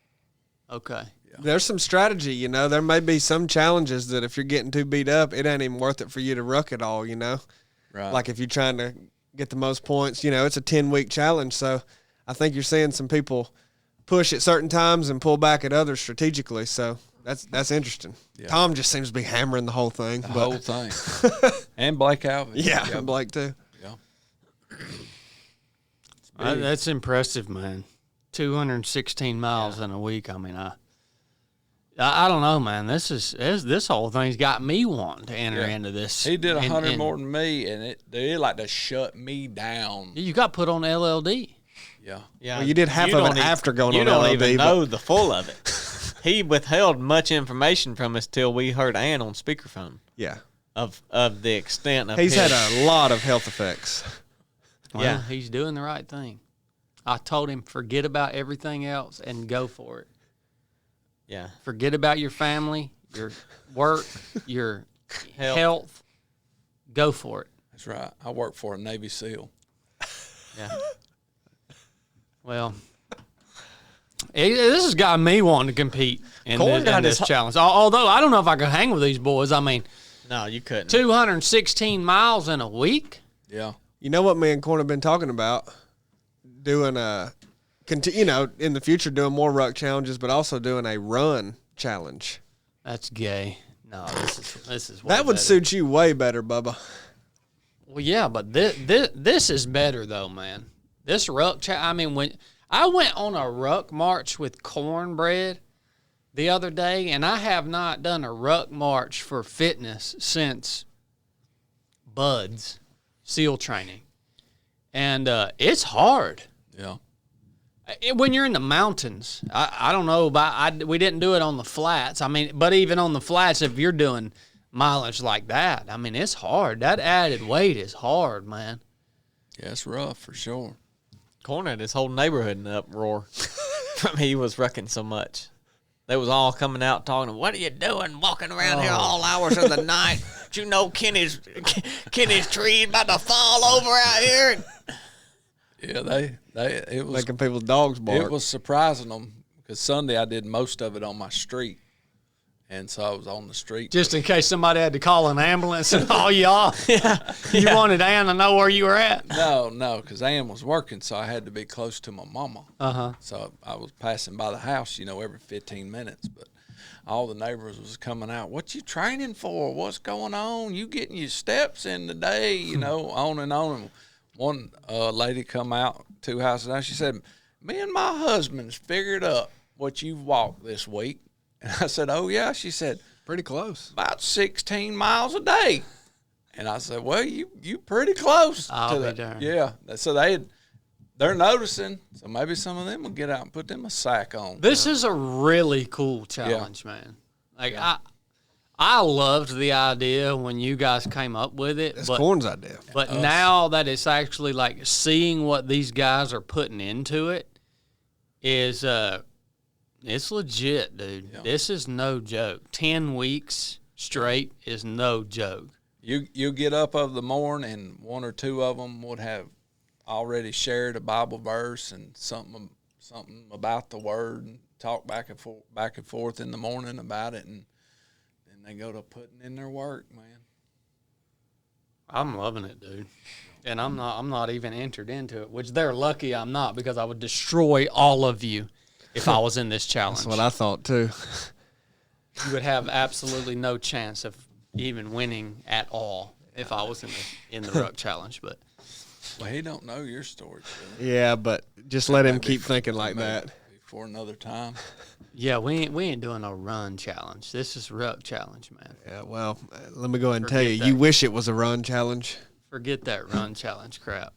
Okay. Yeah. There's some strategy, there may be some challenges that if you're getting too beat up, it ain't even worth it for you to ruck it all, Right. Like if you're trying to get the most points, it's a 10-week challenge. So I think you're seeing some people push at certain times and pull back at others strategically. So that's interesting. Yeah. Tom just seems to be hammering the whole thing. The whole thing. And Blake Alvey. Yeah, Blake too. Yeah. That's impressive, man. 216 miles in a week. I mean, I don't know, man. This whole thing's got me wanting to enter into this. He did 100 more than me, and it like to shut me down. You got put on LLD. Yeah. Yeah. Well, you did half of it after going on LLD. You don't even know the full of it. He withheld much information from us till we heard Ann on speakerphone. Yeah. Of the extent of He's had a lot of health effects. Well, he's doing the right thing. I told him, forget about everything else and go for it. Yeah. Forget about your family, your work, your health. Go for it. That's right. I work for a Navy SEAL. Yeah. Well, this has got me wanting to compete in this challenge. Although I don't know if I could hang with these boys. I mean, no, you couldn't. 216 miles in a week? Yeah. You know what me and Corn have been talking about? Doing in the future doing more ruck challenges, but also doing a run challenge. That's gay. No, this is way that would better. suit you way better, Bubba. Well, yeah, but this is better though, man. This ruck I mean, when I went on a ruck march with cornbread the other day, and I have not done a ruck march for fitness since Bud's SEAL training, and it's hard. Yeah. When you're in the mountains, I don't know we didn't do it on the flats. I mean, but even on the flats, if you're doing mileage like that, I mean, it's hard. That added weight is hard, man. Yeah, it's rough for sure. Corn had his whole neighborhood in an uproar from he was wrecking so much. They was all coming out talking, what are you doing walking around here all hours of the night? You know Kenny's tree about to fall over out here. Yeah, it was making people's dogs bark. It was surprising them because Sunday I did most of it on my street, and so I was on the street just in case somebody had to call an ambulance and all y'all. You wanted Ann to know where you were at. No, because Ann was working, so I had to be close to my mama. So I was passing by the house, every 15 minutes, but all the neighbors was coming out. What you training for? What's going on? You getting your steps in today? On and on. And one lady come out 2 houses down. She said, me and my husband's figured up what you've walked this week. And I said, oh, yeah. She said, pretty close. About 16 miles a day. And I said, well, you pretty close I'll to be that. darned. Yeah. So they're noticing. So maybe some of them will get out and put them a sack on. This is a really cool challenge, man. Like I loved the idea when you guys came up with it. That's Corn's idea. But now that it's actually like seeing what these guys are putting into it is it's legit, dude. Yeah. This is no joke. 10 weeks straight is no joke. You get up of the morning, and one or two of them would have already shared a Bible verse and something about the word, and talk back and forth in the morning about it, and then they go to putting in their work, man. I'm loving it, dude. And I'm not even entered into it, which they're lucky I'm not, because I would destroy all of you if I was in this challenge. That's what I thought too. You would have absolutely no chance of even winning at all if I was in the ruck challenge. But Well, he don't know your story, Billy. Yeah, but just let him keep thinking like that. For another time. yeah, we ain't doing no run challenge. This is ruck challenge, man. Yeah, well, let me go ahead and tell Forget you, that. you wish it was a run challenge. Forget that run challenge crap.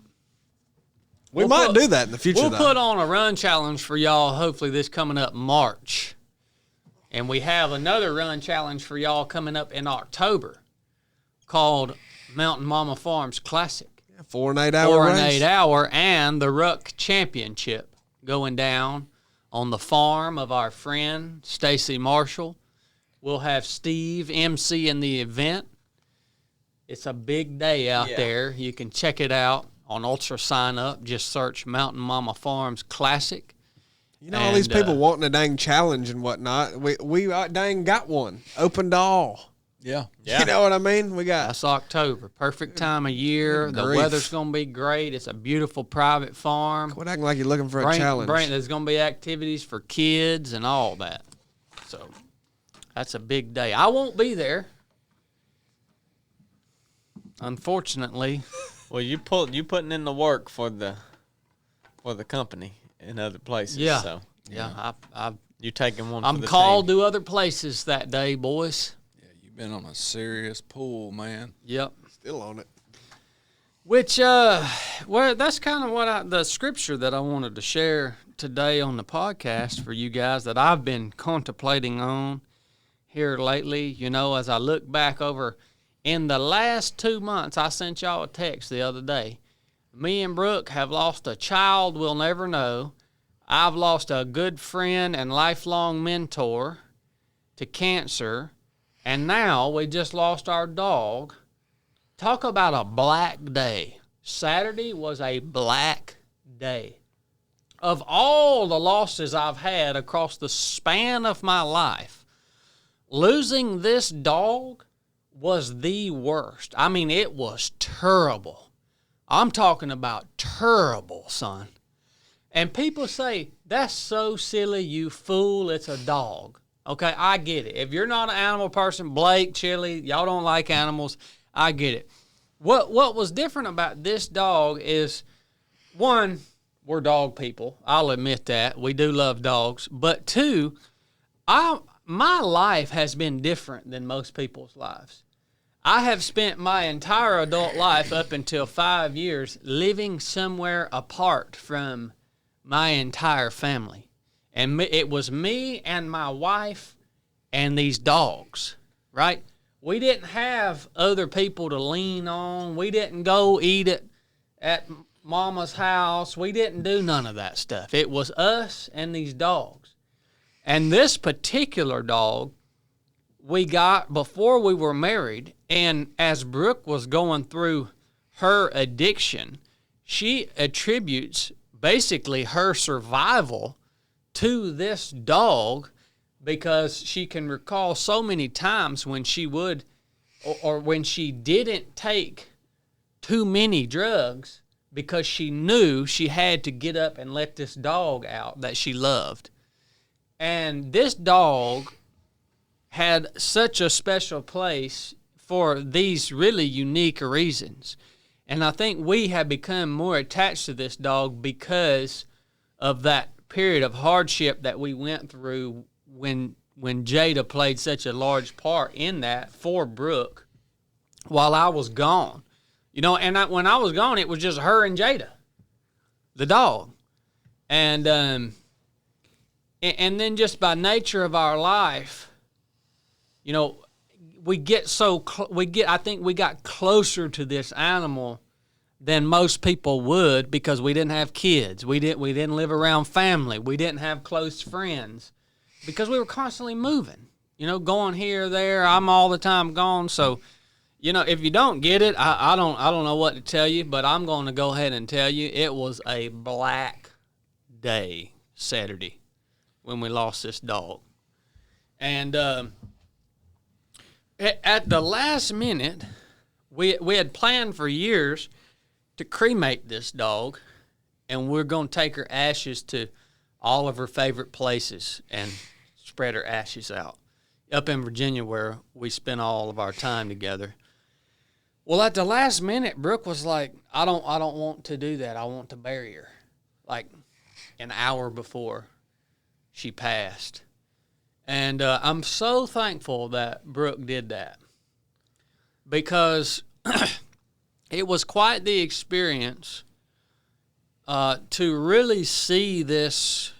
We We'll might put- do that in the future, We'll though. put on a run challenge for y'all, hopefully this coming up March. And we have another run challenge for y'all coming up in October called Mountain Mama Farms Classic. 4 and 8 hour 4 and race. 8 hour, and the Ruck Championship going down on the farm of our friend Stacy Marshall. We'll have Steve MC in the event. It's a big day out there. You can check it out on Ultra Sign Up. Just search Mountain Mama Farms Classic. You know, all these And, people wanting a dang challenge and whatnot. We dang got one. Open to all. Yeah. You know what I mean? We got That's October. Perfect time of year. The grief. weather's going to be great. It's a beautiful private farm. quit acting like you're looking for a challenge. There's going to be activities for kids and all that. So that's a big day. I won't be there, unfortunately. Well, you putting in the work for the company in other places. Yeah. So Yeah, you taking one. I'm for the called team. to other places that day, boys. Yeah, you've been on a serious pull, man. Yep. Still on it. Which, well, that's kind of what the scripture that I wanted to share today on the podcast for you guys that I've been contemplating on here lately. You know, as I look back over in the last 2 months, I sent y'all a text the other day. Me and Brooke have lost a child we'll never know. I've lost a good friend and lifelong mentor to cancer. And now we just lost our dog. Talk about a black day. Saturday was a black day. Of all the losses I've had across the span of my life, losing this dog was the worst. I mean, it was terrible. I'm talking about terrible, son. And people say, that's so silly, you fool, it's a dog. Okay, I get it. If you're not an animal person, Blake, Chili, y'all don't like animals, I get it. What was different about this dog is, one, we're dog people. I'll admit that. We do love dogs. But two, my life has been different than most people's lives. I have spent my entire adult life up until 5 years living somewhere apart from my entire family. And it was me and my wife and these dogs, right? We didn't have other people to lean on. We didn't go eat at Mama's house. We didn't do none of that stuff. It was us and these dogs. And this particular dog we got before we were married, and as Brooke was going through her addiction, she attributes basically her survival to this dog because she can recall so many times when she would or when she didn't take too many drugs because she knew she had to get up and let this dog out that she loved. And this dog had such a special place for these really unique reasons. And I think we have become more attached to this dog because of that period of hardship that we went through when Jada played such a large part in that for Brooke. while I was gone. You know, and when I was gone, it was just her and Jada, the dog. And then just by nature of our life, you know, I think we got closer to this animal than most people would because we didn't have kids. We didn't live around family. We didn't have close friends because we were constantly moving, you know, going here, there. I'm all the time gone. So, you know, if you don't get it, I don't know what to tell you, but I'm going to go ahead and tell you it was a black day Saturday when we lost this dog. And at the last minute, we had planned for years to cremate this dog, and we're going to take her ashes to all of her favorite places and spread her ashes out up in Virginia where we spent all of our time together. Well, at the last minute, Brooke was like, I don't want to do that. I want to bury her. Like an hour before she passed. And I'm so thankful that Brooke did that because it was quite the experience to really see this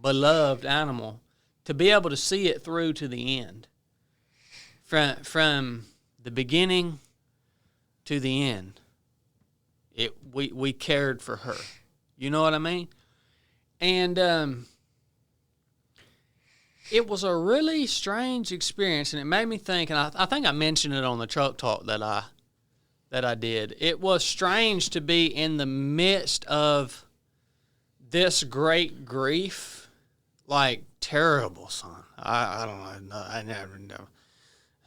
beloved animal, to be able to see it through to the end. From the beginning to the end, we cared for her. You know what I mean? And it was a really strange experience, and it made me think. And I think I mentioned it on the truck talk that I did. It was strange to be in the midst of this great grief, like terrible, son. I don't know. I never know.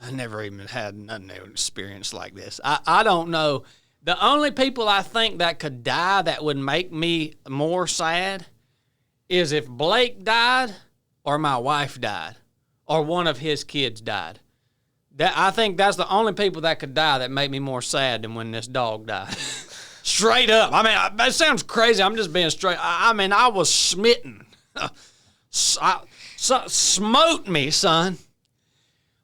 I never even had nothing experience like this. I don't know. The only people I think that could die that would make me more sad is if Blake died or my wife died or one of his kids died. I think that's the only people that could die that make me more sad than when this dog died. Straight up. I mean, that sounds crazy. I'm just being straight. I mean, I was smitten. Smote me, son.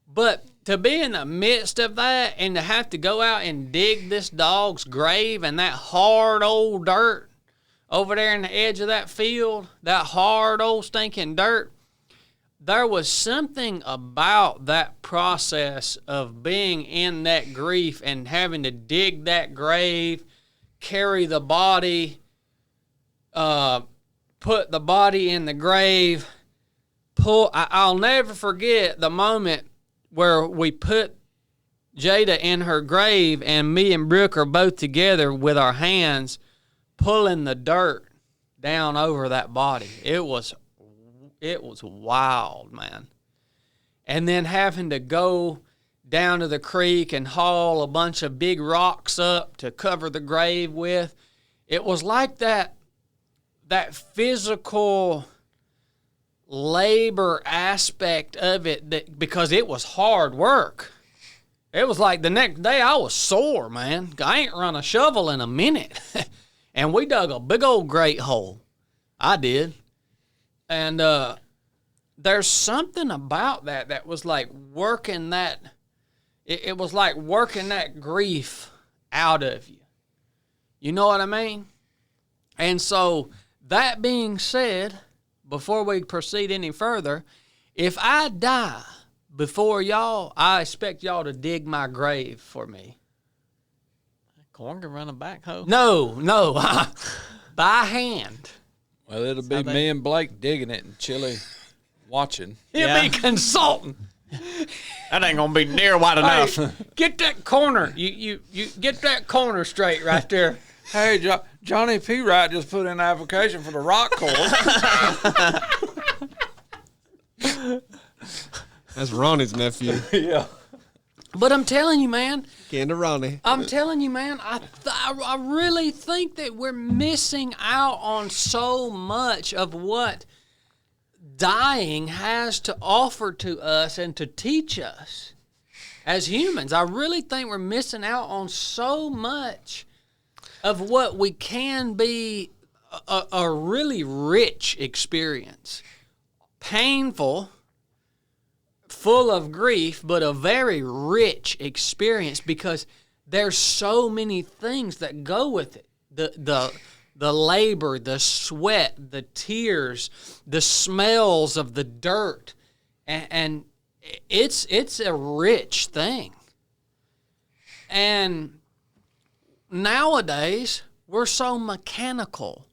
But to be in the midst of that and to have to go out and dig this dog's grave and that hard old dirt over there in the edge of that field, that hard old stinking dirt, there was something about that process of being in that grief and having to dig that grave, carry the body, put the body in the grave, I'll never forget the moment where we put Jada in her grave and me and Brooke are both together with our hands pulling the dirt down over that body. It was wild, man. And then having to go down to the creek and haul a bunch of big rocks up to cover the grave with. It was like that physical labor aspect of it, because it was hard work. It was like the next day I was sore, man. I ain't run a shovel in a minute. And we dug a big old great hole. I did. And there's something about that was like working that, it was like working that grief out of you. You know what I mean? And so, that being said, before we proceed any further, if I die before y'all, I expect y'all to dig my grave for me. Corn can run a backhoe? No. By hand. Well, it'll be me and Blake digging it and Chili watching. He'll be consulting. That ain't gonna be near wide enough. Hey, get that corner. You get that corner straight right there. Hey, Johnny P. Wright just put in an application for the rock course. That's Ronnie's nephew. Yeah. But I'm telling you, man. Candy Ronnie. I'm telling you, man. I really think that we're missing out on so much of what dying has to offer to us and to teach us as humans. I really think we're missing out on so much of what we can be a really rich experience. Painful, full of grief, but a very rich experience because there's so many things that go with it. The labor, the sweat, the tears, the smells of the dirt, and it's a rich thing. And nowadays, we're so mechanical.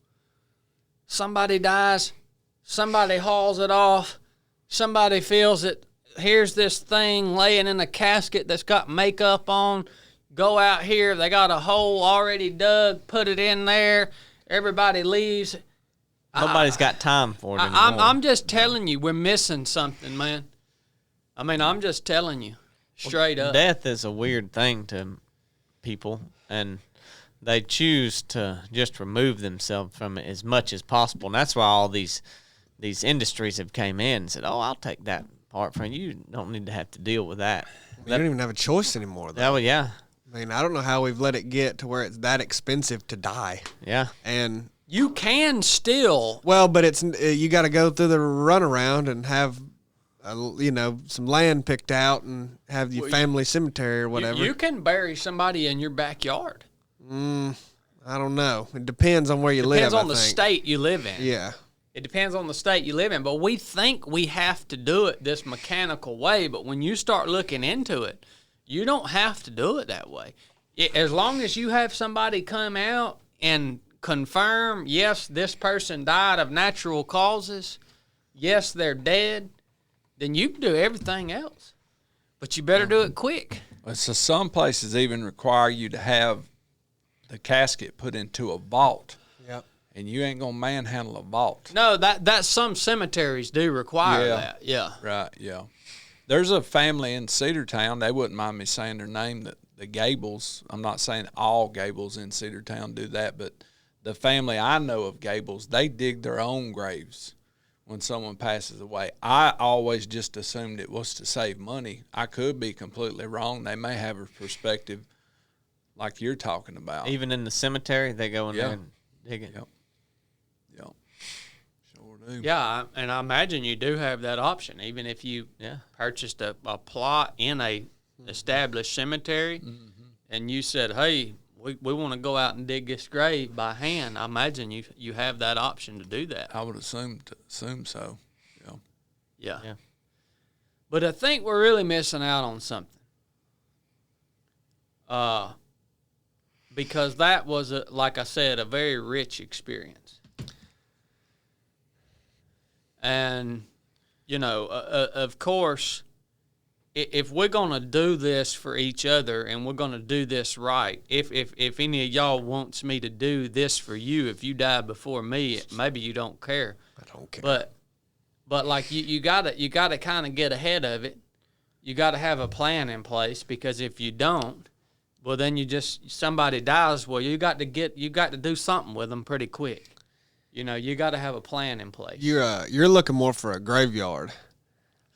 Somebody dies, somebody hauls it off, somebody feels it. Here's this thing laying in a casket that's got makeup on. Go out here, they got a hole already dug, put it in there. Everybody leaves. Nobody's got time for it anymore. I'm just telling you, we're missing something, man. I mean, I'm just telling you, straight up. Death is a weird thing to people, and they choose to just remove themselves from it as much as possible. And that's why all these industries have came in and said, "Oh, I'll take that part from you. You don't need to have to deal with that." You don't even have a choice anymore, though. Oh, yeah. I mean, I don't know how we've let it get to where it's that expensive to die. Yeah. And you can still. Well, but it's you got to go through the runaround and have, some land picked out and have your family cemetery or whatever. You can bury somebody in your backyard. I don't know. It depends on where you live. Depends on I the think. state you live in. Yeah. It depends on the state you live in. But we think we have to do it this mechanical way. But when you start looking into it, you don't have to do it that way. As long as you have somebody come out and confirm, yes, this person died of natural causes, yes, they're dead, then you can do everything else. But you better do it quick. So some places even require you to have the casket put into a vault. Yep. And you ain't gonna manhandle a vault. No, that's some cemeteries do require that. Yeah. Right, yeah. There's a family in Cedartown, they wouldn't mind me saying their name, the Gables. I'm not saying all Gables in Cedartown do that, but the family I know of Gables, they dig their own graves when someone passes away. I always just assumed it was to save money. I could be completely wrong. They may have a perspective like you're talking about. Even in the cemetery, they go in there and dig it. Yep. Sure do. Yeah, and I imagine you do have that option, even if you purchased a plot in a established cemetery, and you said, "Hey, we want to go out and dig this grave by hand." I imagine you have that option to do that. I would assume so. Yeah. But I think we're really missing out on something. Because that was, like I said, a very rich experience. And, of course, if we're going to do this for each other and we're going to do this right, if any of y'all wants me to do this for you, if you die before me, maybe you don't care. I don't care. But like you gotta kind of get ahead of it. You gotta have a plan in place, because if you don't, well, then somebody dies. Well, you got to do something with them pretty quick. You got to have a plan in place. You're looking more for a graveyard.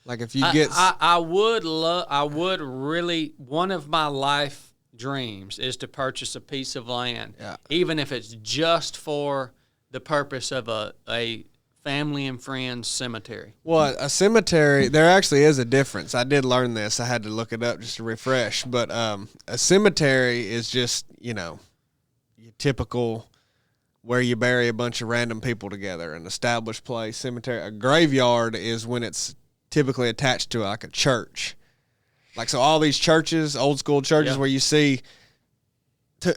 Like if you get, I would really. One of my life dreams is to purchase a piece of land, even if it's just for the purpose of a family and friends cemetery. Well, a cemetery, there actually is a difference. I did learn this. I had to look it up just to refresh. But a cemetery is just, your typical where you bury a bunch of random people together, an established place. Cemetery. A graveyard is when it's typically attached to like a church. Like, so all these churches, old school churches where you see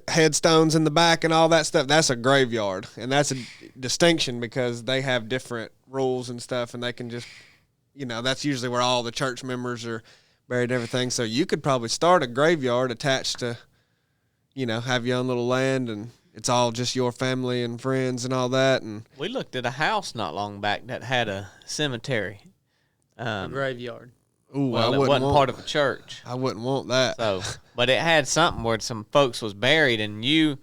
headstones in the back and all that stuff, that's a graveyard. And that's a distinction because they have different rules and stuff, and they can just, that's usually where all the church members are buried and everything. So you could probably start a graveyard attached to, have your own little land, and it's all just your family and friends and all that. And we looked at a house not long back that had a cemetery. A graveyard. Ooh, well, it wasn't part of a church. I wouldn't want that. So, but it had something where some folks was buried, and you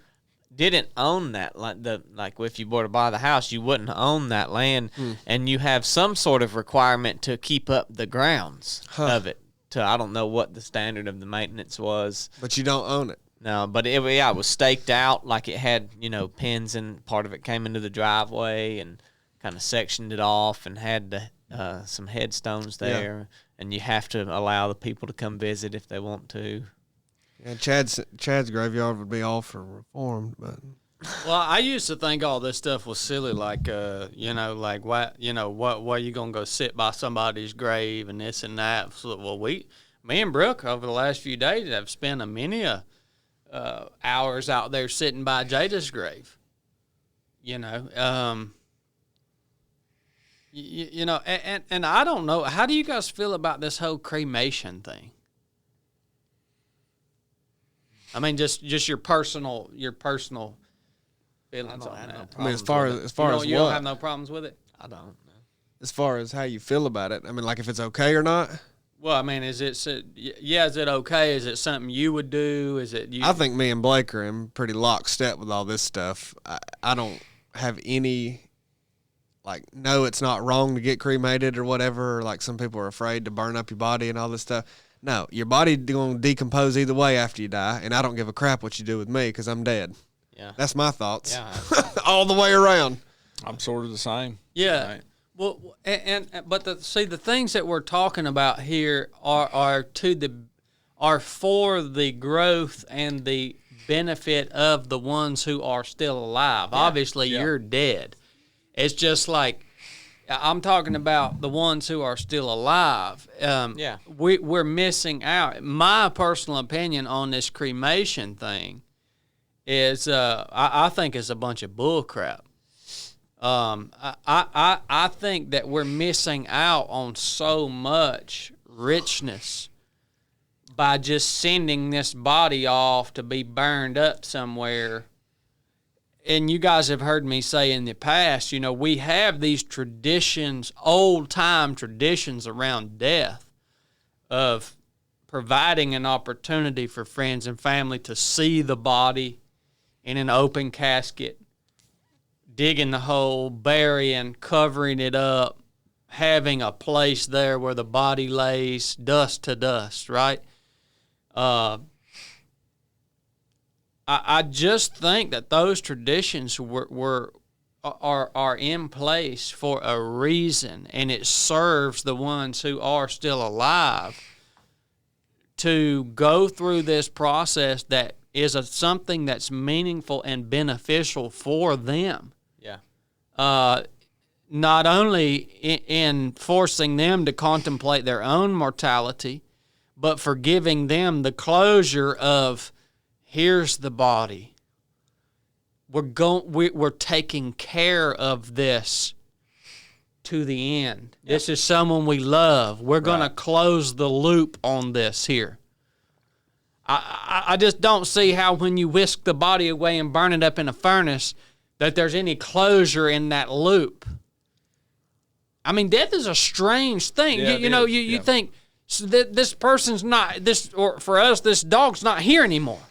didn't own that. Like if you were to buy the house, you wouldn't own that land, and you have some sort of requirement to keep up the grounds of it. I don't know what the standard of the maintenance was, but you don't own it. No, but it was staked out, like it had pins, and part of it came into the driveway and kind of sectioned it off and had some headstones there. and you have to allow the people to come visit if they want to. Yeah, Chad's graveyard would be all for reformed, but Well, I used to think all this stuff was silly, like like what are you gonna go sit by somebody's grave and this and that? So, well, me and Brooke over the last few days have spent many hours out there sitting by Jada's grave. And I don't know. How do you guys feel about this whole cremation thing? I mean, just your personal feelings on that. I mean, as far as You don't have no problems with it? I don't. as far as how you feel about it, I mean, like if it's okay or not. Well, I mean, is it okay? Is it something you would do? Is it you? I think me and Blake are in pretty lockstep with all this stuff. I don't have any, no, it's not wrong to get cremated or whatever. Or like some people are afraid to burn up your body and all this stuff. No, your body going to decompose either way after you die, and I don't give a crap what you do with me because I'm dead. Yeah. That's my thoughts. Yeah. All the way around. I'm sort of the same. Yeah. Right. Well, but the things that we're talking about here are for the growth and the benefit of the ones who are still alive. Yeah. Obviously, you're dead. It's just like I'm talking about the ones who are still alive. We're missing out. My personal opinion on this cremation thing is I think it's a bunch of bull crap. I think that we're missing out on so much richness by just sending this body off to be burned up somewhere. And you guys have heard me say in the past, we have these traditions, old-time traditions around death of providing an opportunity for friends and family to see the body in an open casket, digging the hole, burying, covering it up, having a place there where the body lays dust to dust, right? I just think that those traditions are in place for a reason, and it serves the ones who are still alive to go through this process that is something that's meaningful and beneficial for them. Yeah. Not only in forcing them to contemplate their own mortality, but for giving them the closure of, here's the body. We're taking care of this to the end. Yep. This is someone we love. We're going to close the loop on this here. I just don't see how when you whisk the body away and burn it up in a furnace that there's any closure in that loop. I mean, death is a strange thing. Yeah, you think that this person's not this, or for us, this dog's not here anymore.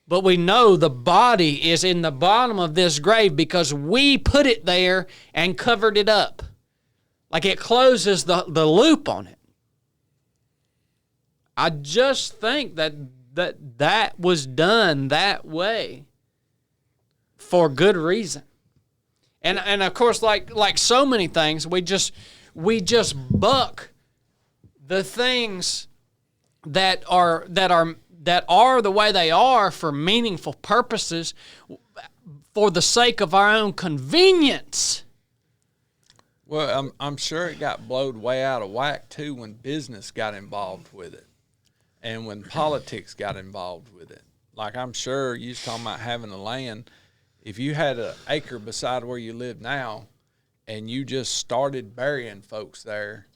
But we know the body is in the bottom of this grave because we put it there and covered it up. Like it closes the loop on it. I just think that was done that way for good reason. And of course, like so many things, we just buck the things that are the way they are for meaningful purposes for the sake of our own convenience. Well, I'm sure it got blowed way out of whack too when business got involved with it, and when politics got involved with it. Like I'm sure you was talking about having a land. If you had an acre beside where you live now, and you just started burying folks there,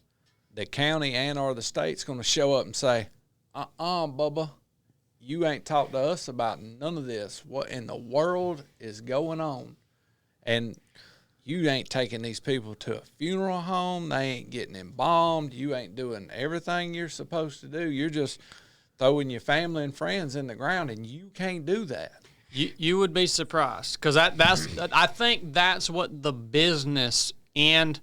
the county and or the state's going to show up and say, Bubba, you ain't talked to us about none of this. What in the world is going on? And you ain't taking these people to a funeral home. They ain't getting embalmed. You ain't doing everything you're supposed to do. You're just throwing your family and friends in the ground, and you can't do that. You would be surprised because I think that's what the business and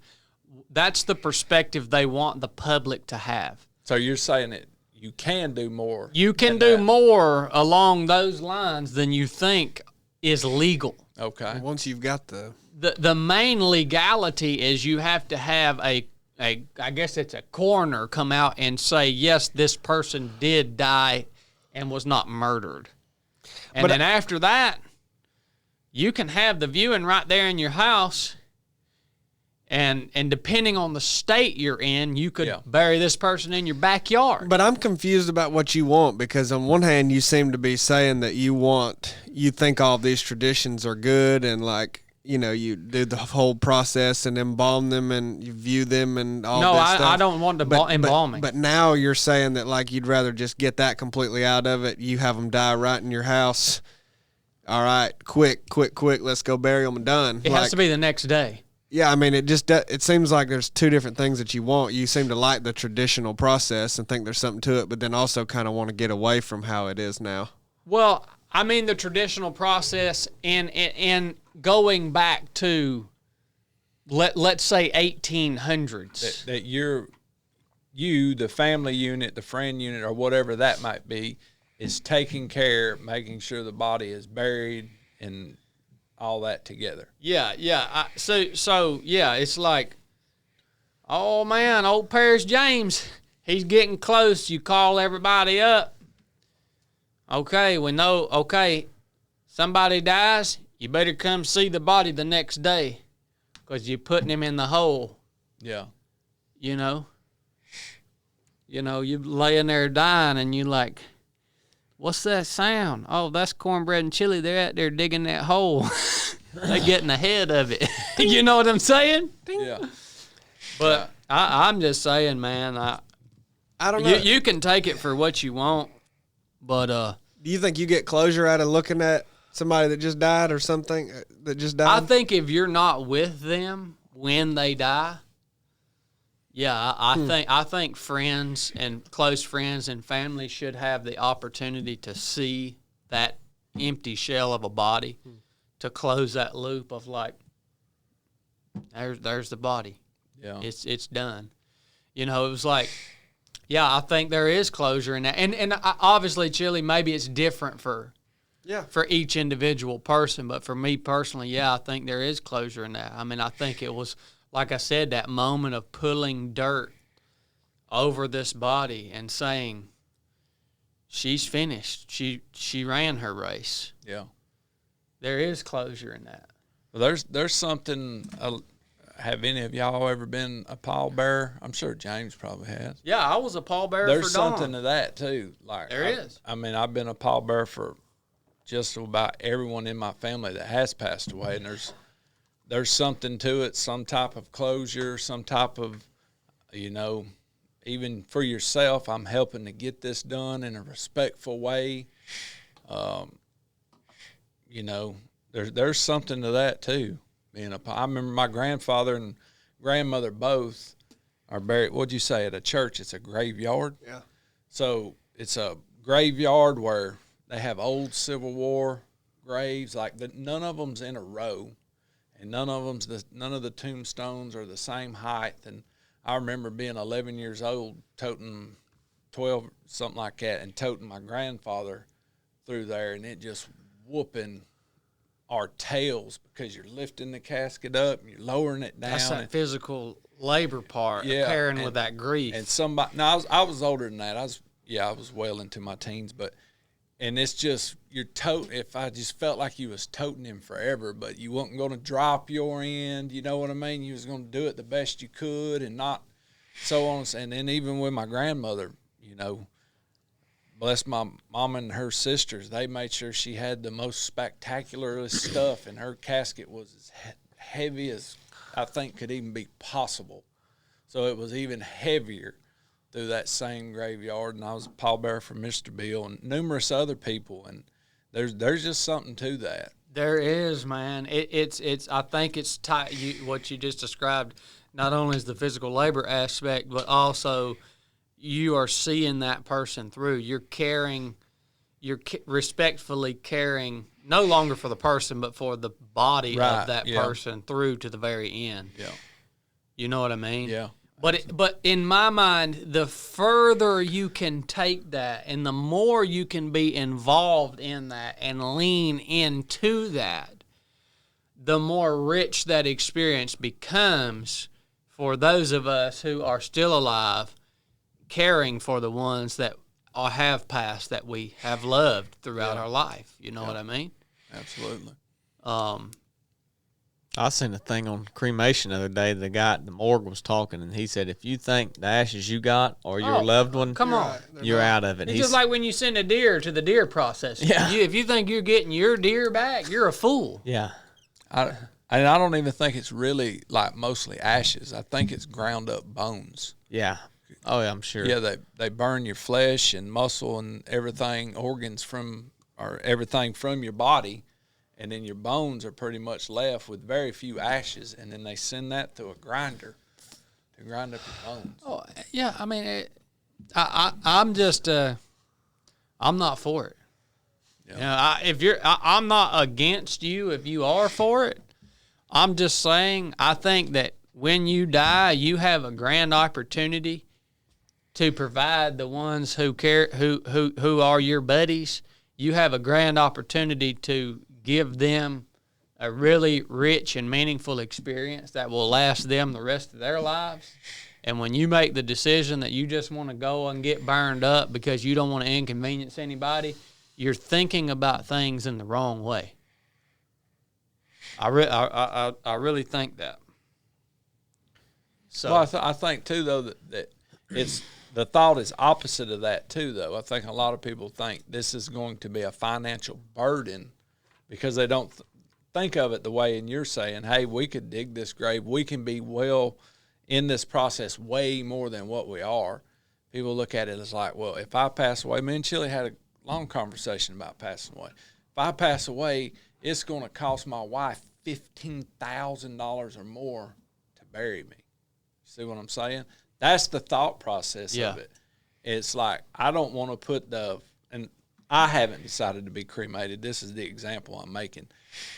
that's the perspective they want the public to have. So you're saying that you can do more. You can do more along those lines than you think is legal. Okay. Once you've got the main legality is you have to have a I guess it's a coroner come out and say, yes, this person did die and was not murdered. And then after that, you can have the viewing right there in your house. And depending on the state you're in, you could bury this person in your backyard. But I'm confused about what you want, because on one hand, you seem to be saying that you think all these traditions are good, and like, you know, you do the whole process and embalm them and you view them and all this stuff. No, I don't want the embalming. But now you're saying that like you'd rather just get that completely out of it. You have them die right in your house. All right, quick, let's go bury them and done. It has to be the next day. Yeah, I mean, it seems like there's two different things that you want. You seem to like the traditional process and think there's something to it, but then also kind of want to get away from how it is now. Well, I mean the traditional process and going back to let's say 1800s. That you, the family unit, the friend unit, or whatever that might be, is taking care, making sure the body is buried and all that together. Yeah. So it's like, oh man, old Paris James, he's getting close. You call everybody up. Okay, we know. Okay, somebody dies. You better come see the body the next day, because you're putting him in the hole. Yeah. You know, you're laying there dying, and you're like, what's that sound? Oh, that's cornbread and chili. They're out there digging that hole. They're getting ahead of it. You know what I'm saying? Yeah. But I'm just saying, man, I don't know. You can take it for what you want, but do you think you get closure out of looking at somebody that just died or something that just died? I think if you're not with them when they die, I think friends and close friends and family should have the opportunity to see that empty shell of a body, to close that loop of like, there's the body. Yeah. It's done. You know, it was like, I think there is closure in that. And obviously, Chili, maybe it's different for each individual person, but for me personally, I think there is closure in that. I mean, I think it was, like I said, that moment of pulling dirt over this body and saying, she's finished. She ran her race. Yeah. There is closure in that. Well, there's something. Have any of y'all ever been a pallbearer? I'm sure James probably has. Yeah, I was a pallbearer There's for Dawn. something to that too. Like there is. I mean, I've been a pallbearer for just about everyone in my family that has passed away, and there's something to it, some type of closure, some type of, even for yourself, I'm helping to get this done in a respectful way. There's something to that too. I remember my grandfather and grandmother both are buried. What'd you say, at a church? It's a graveyard. Yeah. So it's a graveyard where they have old Civil War graves. None of them's in a row, and none of the tombstones are the same height. And I remember being 11 years old, toting 12, something like that, and toting my grandfather through there, and it just whooping our tails, because you're lifting the casket up and you're lowering it down. That's that physical labor part, pairing with that grief. And somebody, no, I was older than that. I was well into my teens, and it's just, if I just felt like you was toting him forever, but you wasn't going to drop your end, you know what I mean? You was going to do it the best you could and not so on. And then even with my grandmother, bless my mom and her sisters, they made sure she had the most spectacular stuff, and her casket was as heavy as I think could even be possible. So it was even heavier through that same graveyard, and I was a pallbearer for Mr. Bill and numerous other people, and there's just something to that. There is, man. It's I think it's what you just described. Not only is the physical labor aspect, but also you are seeing that person through. You're respectfully caring, no longer for the person, but for the body of that person through to the very end. Yeah. You know what I mean? Yeah. But in my mind, the further you can take that and the more you can be involved in that and lean into that, the more rich that experience becomes for those of us who are still alive, caring for the ones that have passed that we have loved throughout our life. You know what I mean? Absolutely. I seen a thing on cremation the other day. The guy at the morgue was talking, and he said, if you think the ashes you got or your loved one, come on, you're out of it. It's just like when you send a deer to the deer processor. Yeah. If you think you're getting your deer back, you're a fool. Yeah. And I don't even think it's really like mostly ashes. I think it's ground up bones. Yeah. Oh, yeah, I'm sure. Yeah, they burn your flesh and muscle and everything, organs everything from your body, and then your bones are pretty much left with very few ashes, and then they send that to a grinder to grind up your bones. Oh, yeah. I mean, I'm just, I'm not for it. Yeah. You know, I'm not against you if you are for it. I'm just saying, I think that when you die, you have a grand opportunity to provide the ones who care, who are your buddies. You have a grand opportunity to give them a really rich and meaningful experience that will last them the rest of their lives. And when you make the decision that you just want to go and get burned up because you don't want to inconvenience anybody, you're thinking about things in the wrong way. I really think that. So Well, I think too though that it's the thought is opposite of that too though. I think a lot of people think this is going to be a financial burden because they don't think of it the way and you're saying, hey, we could dig this grave. We can be well in this process way more than what we are. People look at it as like, well, if I pass away, me and Chili had a long conversation about passing away. If I pass away, it's going to cost my wife $15,000 or more to bury me. See what I'm saying? That's the thought process of it. It's like, I don't want to put and I haven't decided to be cremated. This is the example I'm making.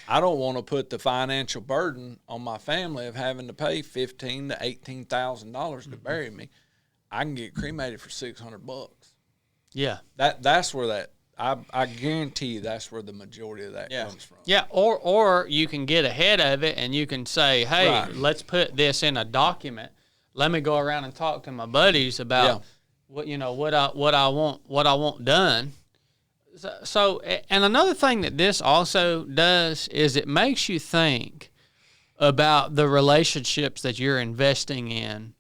I don't want to put the financial burden on my family of having to pay $15,000 to $18,000 to bury me. I can get cremated for $600. yeah. That's where that I guarantee you that's where the majority of that comes from. Yeah, or you can get ahead of it and you can say, hey, Right. let's put this in a document. Let me go around and talk to my buddies about what I want done. So, and another thing that this also does is it makes you think about the relationships that you're investing in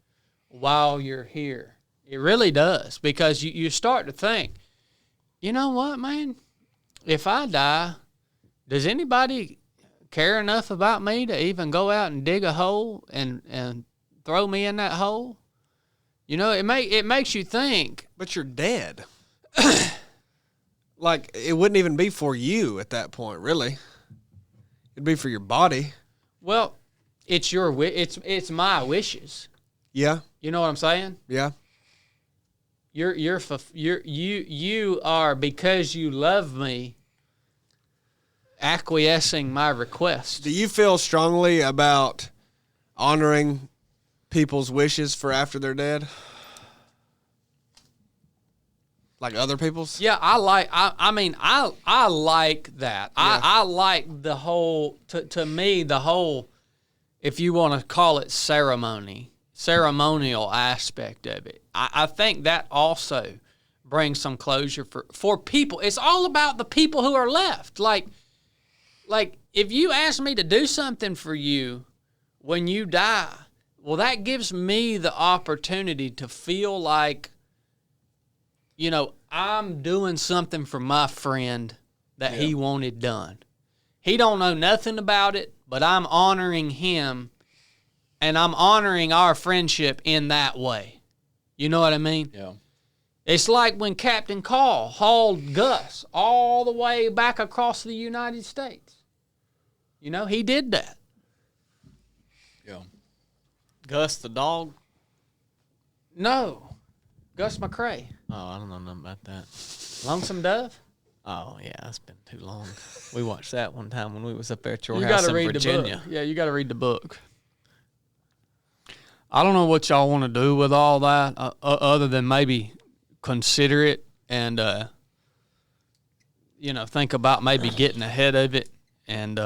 while you're here. It really does, because you start to think, you know what, man? If I die, does anybody care enough about me to even go out and dig a hole and throw me in that hole? You know, it makes you think. But you're dead. Like, it wouldn't even be for you at that point, really. It'd be for your body. Well, it's it's my wishes. Yeah. You know what I'm saying? Yeah. You are, because you love me, acquiescing my request. Do you feel strongly about honoring people's wishes for after they're dead? Like other people's? Yeah, I like that. Yeah. I like the whole, to me, the whole, if you want to call it ceremonial aspect of it. I think that also brings some closure for people. It's all about the people who are left. Like if you ask me to do something for you when you die, well, that gives me the opportunity to feel like, you know, I'm doing something for my friend that he wanted done. He don't know nothing about it, but I'm honoring him, and I'm honoring our friendship in that way. You know what I mean? Yeah. It's like when Captain Call hauled Gus all the way back across the United States. You know, he did that. Yeah. Gus the dog? No. Gus McCrae. Oh, I don't know nothing about that. Lonesome Dove? Oh, yeah, it's been too long. We watched that one time when we was up there at your You house got to in read Virginia. the book. Yeah, you got to read the book. I don't know what y'all want to do with all that, other than maybe consider it and, think about maybe getting ahead of it. And,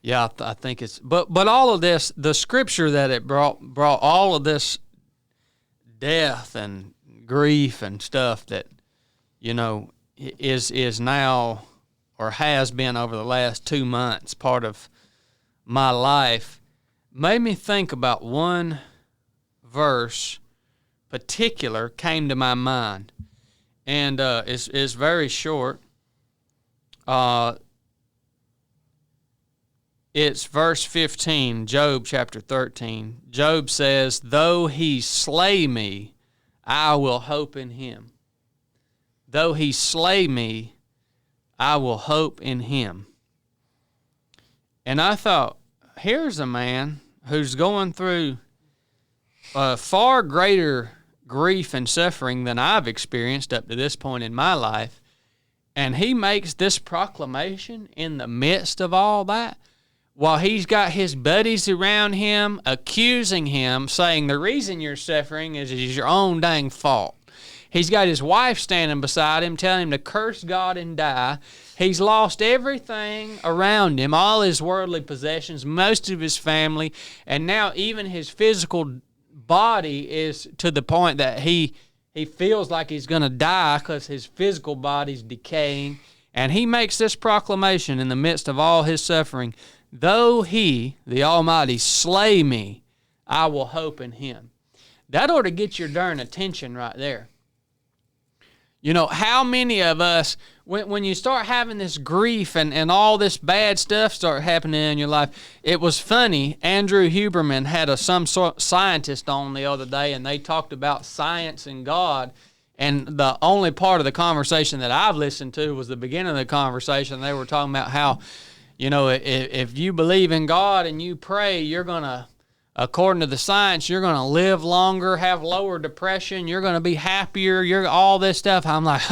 Yeah, I think it's but all of this, the scripture that it brought all of this death and grief and stuff that is now or has been over the last 2 months part of my life, made me think about one verse particular came to my mind, and it's very short. It's verse 15, Job chapter 13. Job says, "Though he slay me, I will hope in him." Though he slay me, I will hope in him. And I thought, here's a man who's going through a far greater grief and suffering than I've experienced up to this point in my life, and he makes this proclamation in the midst of all that, while he's got his buddies around him accusing him, saying the reason you're suffering is your own dang fault. He's got his wife standing beside him, telling him to curse God and die. He's lost everything around him, all his worldly possessions, most of his family, and now even his physical body is to the point that he feels like he's going to die because his physical body's decaying. And he makes this proclamation in the midst of all his suffering: "Though he, the Almighty, slay me, I will hope in him." That ought to get your darn attention right there. How many of us, when you start having this grief and all this bad stuff start happening in your life, it was funny. Andrew Huberman had some scientist on the other day, and they talked about science and God. And the only part of the conversation that I've listened to was the beginning of the conversation. They were talking about how, if you believe in God and you pray, you're going to, according to the science, you're going to live longer, have lower depression, you're going to be happier, you're all this stuff. I'm like,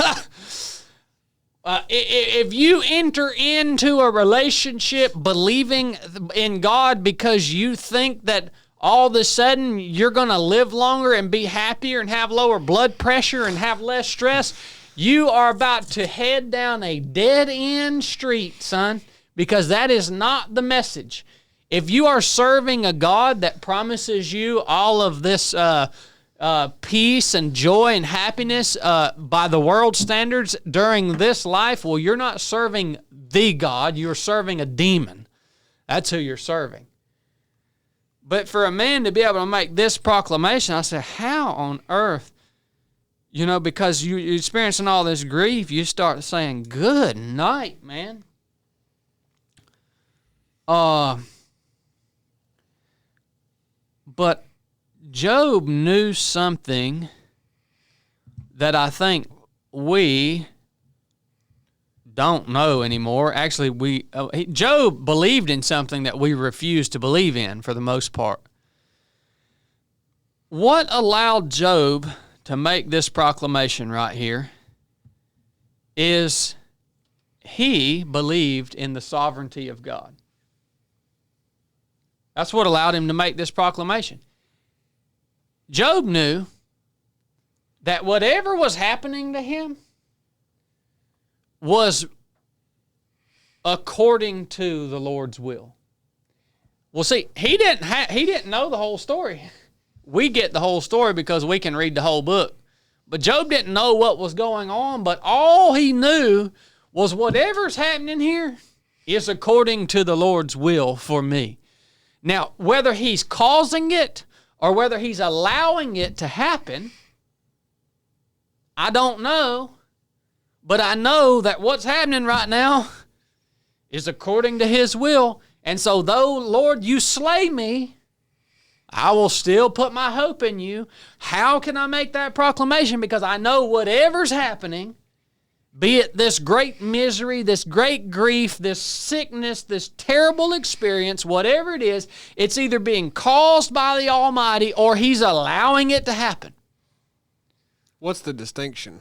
if you enter into a relationship believing in God because you think that all of a sudden you're going to live longer and be happier and have lower blood pressure and have less stress, you are about to head down a dead-end street, son, because that is not the message. If you are serving a God that promises you all of this peace and joy and happiness by the world standards during this life, well, you're not serving the God. You're serving a demon. That's who you're serving. But for a man to be able to make this proclamation, I said, how on earth, because you're experiencing all this grief, you start saying, good night, man. But Job knew something that I think we don't know anymore. Actually, Job believed in something that we refuse to believe in for the most part. What allowed Job to make this proclamation right here is he believed in the sovereignty of God. That's what allowed him to make this proclamation. Job knew that whatever was happening to him was according to the Lord's will. Well, see, he didn't know the whole story. We get the whole story because we can read the whole book. But Job didn't know what was going on, but all he knew was whatever's happening here is according to the Lord's will for me. Now, whether he's causing it or whether he's allowing it to happen, I don't know. But I know that what's happening right now is according to his will. And so though, Lord, you slay me, I will still put my hope in you. How can I make that proclamation? Because I know whatever's happening, be it this great misery, this great grief, this sickness, this terrible experience, whatever it is, it's either being caused by the Almighty or he's allowing it to happen. What's the distinction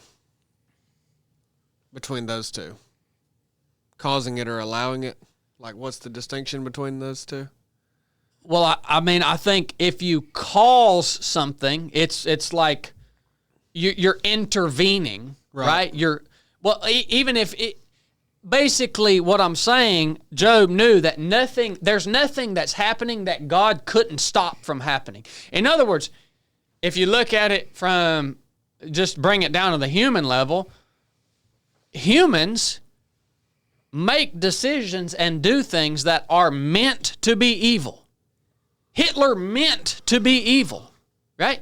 between those two? Causing it or allowing it? Like, what's the distinction between those two? Well, I think if you cause something, it's like you're intervening, right? Even if basically what I'm saying, Job knew that there's nothing that's happening that God couldn't stop from happening. In other words, if you look at it from, just bring it down to the human level, humans make decisions and do things that are meant to be evil. Hitler meant to be evil, right?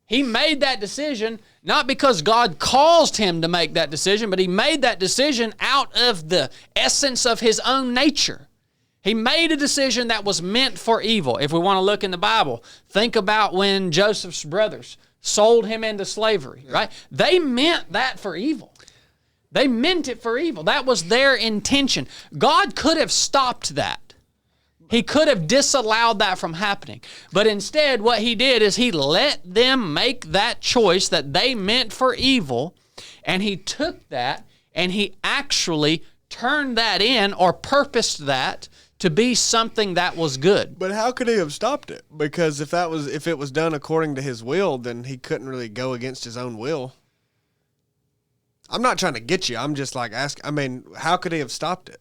He made that decision not because God caused him to make that decision, but he made that decision out of the essence of his own nature. He made a decision that was meant for evil. If we want to look in the Bible, think about when Joseph's brothers sold him into slavery, right? They meant that for evil. They meant it for evil. That was their intention. God could have stopped that. He could have disallowed that from happening. But instead, what he did is he let them make that choice that they meant for evil, and he took that and he actually turned that in or purposed that to be something that was good. But how could he have stopped it? Because if it was done according to his will, then he couldn't really go against his own will. I'm not trying to get you. I'm just like asking. I mean, how could he have stopped it?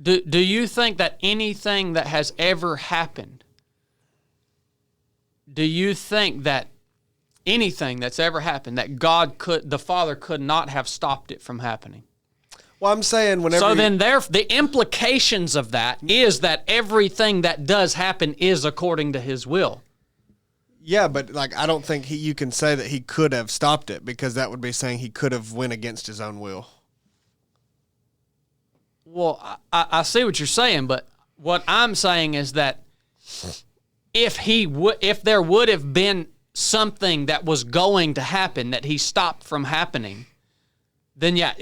Do you think that anything that has ever happened, do you think that anything that's ever happened that the Father could not have stopped it from happening? Well, I'm saying whenever. So then the implications of that is that everything that does happen is according to his will. Yeah, but like I don't think you can say that he could have stopped it, because that would be saying he could have went against his own will. Well, I see what you're saying, but what I'm saying is that if there would have been something that was going to happen that he stopped from happening, then yeah,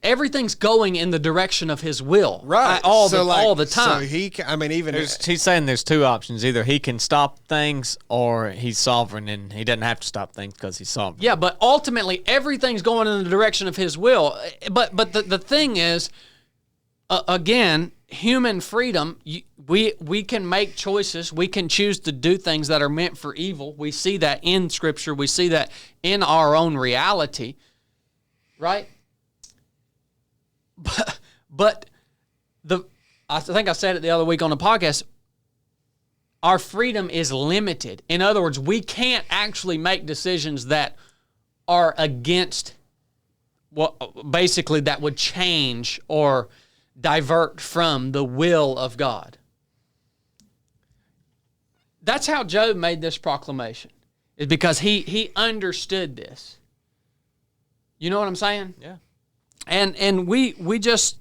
everything's going in the direction of his will, right? All the time. So he's saying there's two options: either he can stop things, or he's sovereign and he doesn't have to stop things because he's sovereign. Yeah, but ultimately everything's going in the direction of his will. But the thing is, again, human freedom. We can make choices. We can choose to do things that are meant for evil. We see that in Scripture. We see that in our own reality, right? But I think I said it the other week on the podcast, our freedom is limited. In other words, we can't actually make decisions that are against basically that would change or divert from the will of God. That's how Job made this proclamation, is because he understood this. You know what I'm saying? Yeah. And we just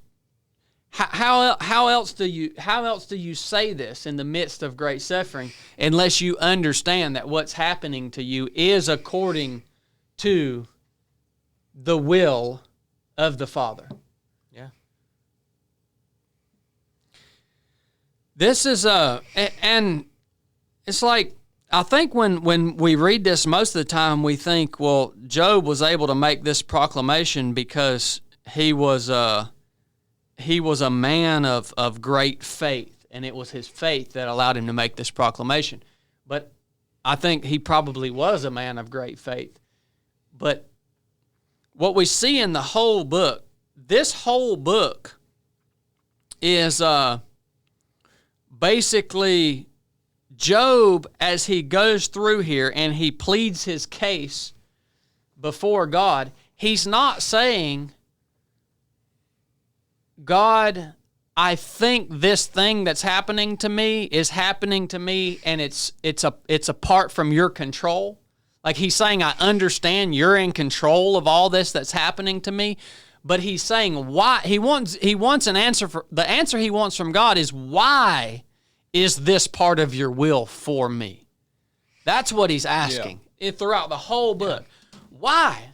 how else do you say this in the midst of great suffering unless you understand that what's happening to you is according to the will of the Father? Yeah. This is and it's like, I think when we read this most of the time we think, well, Job was able to make this proclamation because he was a man of great faith, and it was his faith that allowed him to make this proclamation. But I think he probably was a man of great faith. But what we see in the whole book, this whole book is basically Job, as he goes through here and he pleads his case before God, he's not saying, God, I think this thing that's happening to me is happening to me, and it's apart from your control. Like, he's saying, I understand you're in control of all this that's happening to me, but he's saying why. He wants an answer. The answer he wants from God is, why is this part of your will for me? That's what he's asking throughout the whole book. Why?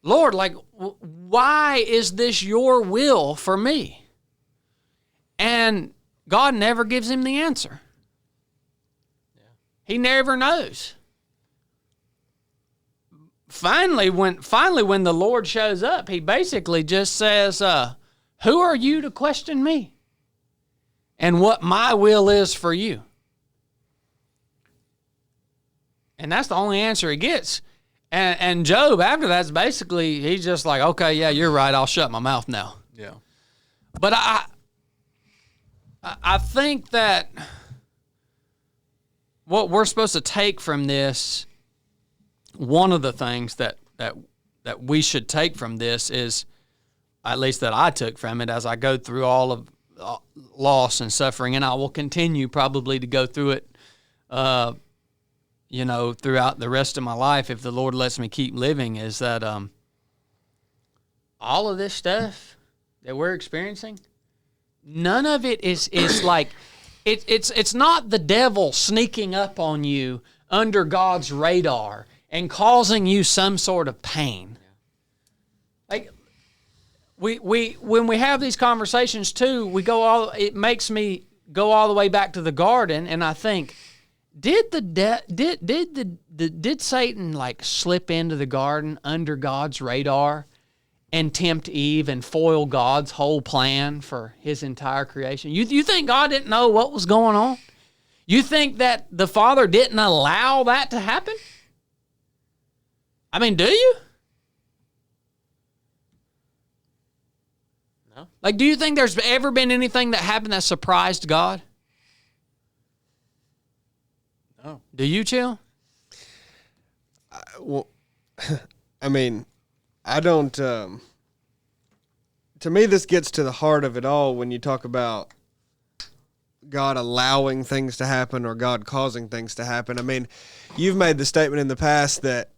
Lord, like, why is this your will for me? And God never gives him the answer. Yeah. He never knows. Finally, when the Lord shows up, he basically just says, who are you to question me? And what my will is for you. And that's the only answer he gets. And Job, after that's basically, he's just like, okay, yeah, you're right. I'll shut my mouth now. Yeah. But I think that what we're supposed to take from this, one of the things that we should take from this is, at least that I took from it as I go through all of loss and suffering, and I will continue probably to go through it, throughout the rest of my life if the Lord lets me keep living, is that all of this stuff that we're experiencing, none of it is like it's not the devil sneaking up on you under God's radar and causing you some sort of pain. Like we when we have these conversations too, it makes me go all the way back to the garden, and I think, did Satan like slip into the garden under God's radar and tempt Eve and foil God's whole plan for his entire creation? You think God didn't know what was going on? You think that the Father didn't allow that to happen? I mean, do you? No. Like, do you think there's ever been anything that happened that surprised God? No. Do you, Chill? Well, I mean, I don't. To me, this gets to the heart of it all when you talk about God allowing things to happen or God causing things to happen. I mean, you've made the statement in the past that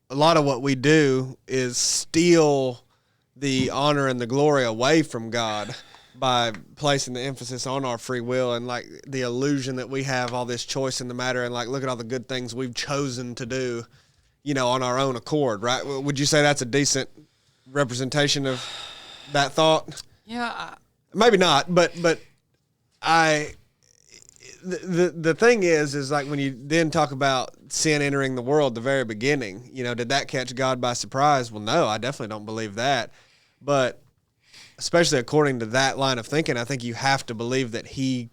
a lot of what we do is steal the honor and the glory away from God by placing the emphasis on our free will and like the illusion that we have all this choice in the matter, and like, look at all the good things we've chosen to do, on our own accord, right? Would you say that's a decent representation of that thought? Yeah. Maybe not, but the thing is like when you then talk about sin entering the world, the very beginning, did that catch God by surprise? Well, no, I definitely don't believe that. But especially according to that line of thinking, I think you have to believe that he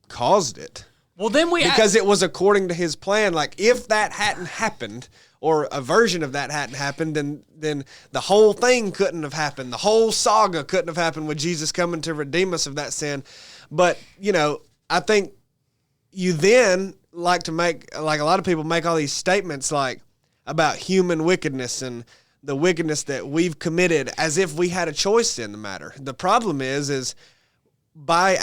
caused it. Well, then because it was according to his plan. Like, if that hadn't happened, or a version of that hadn't happened, then the whole thing couldn't have happened. The whole saga couldn't have happened with Jesus coming to redeem us of that sin. But, I think you then like to make, like a lot of people make all these statements like about human wickedness and the wickedness that we've committed as if we had a choice in the matter. The problem is by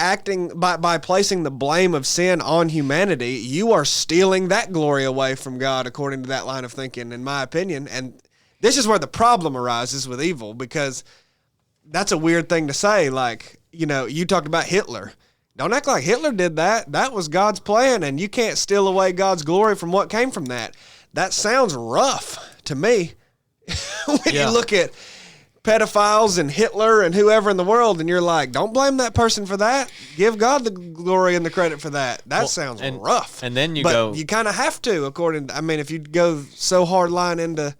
placing the blame of sin on humanity, you are stealing that glory away from God, according to that line of thinking, in my opinion. And this is where the problem arises with evil, because that's a weird thing to say. Like, you talked about Hitler. Don't act like Hitler did that. That was God's plan, and you can't steal away God's glory from what came from that. That sounds rough to me. When you look at pedophiles and Hitler and whoever in the world, and you're like, don't blame that person for that. Give God the glory and the credit for that. That sounds rough. And then you kind of have to, if you go so hard line into.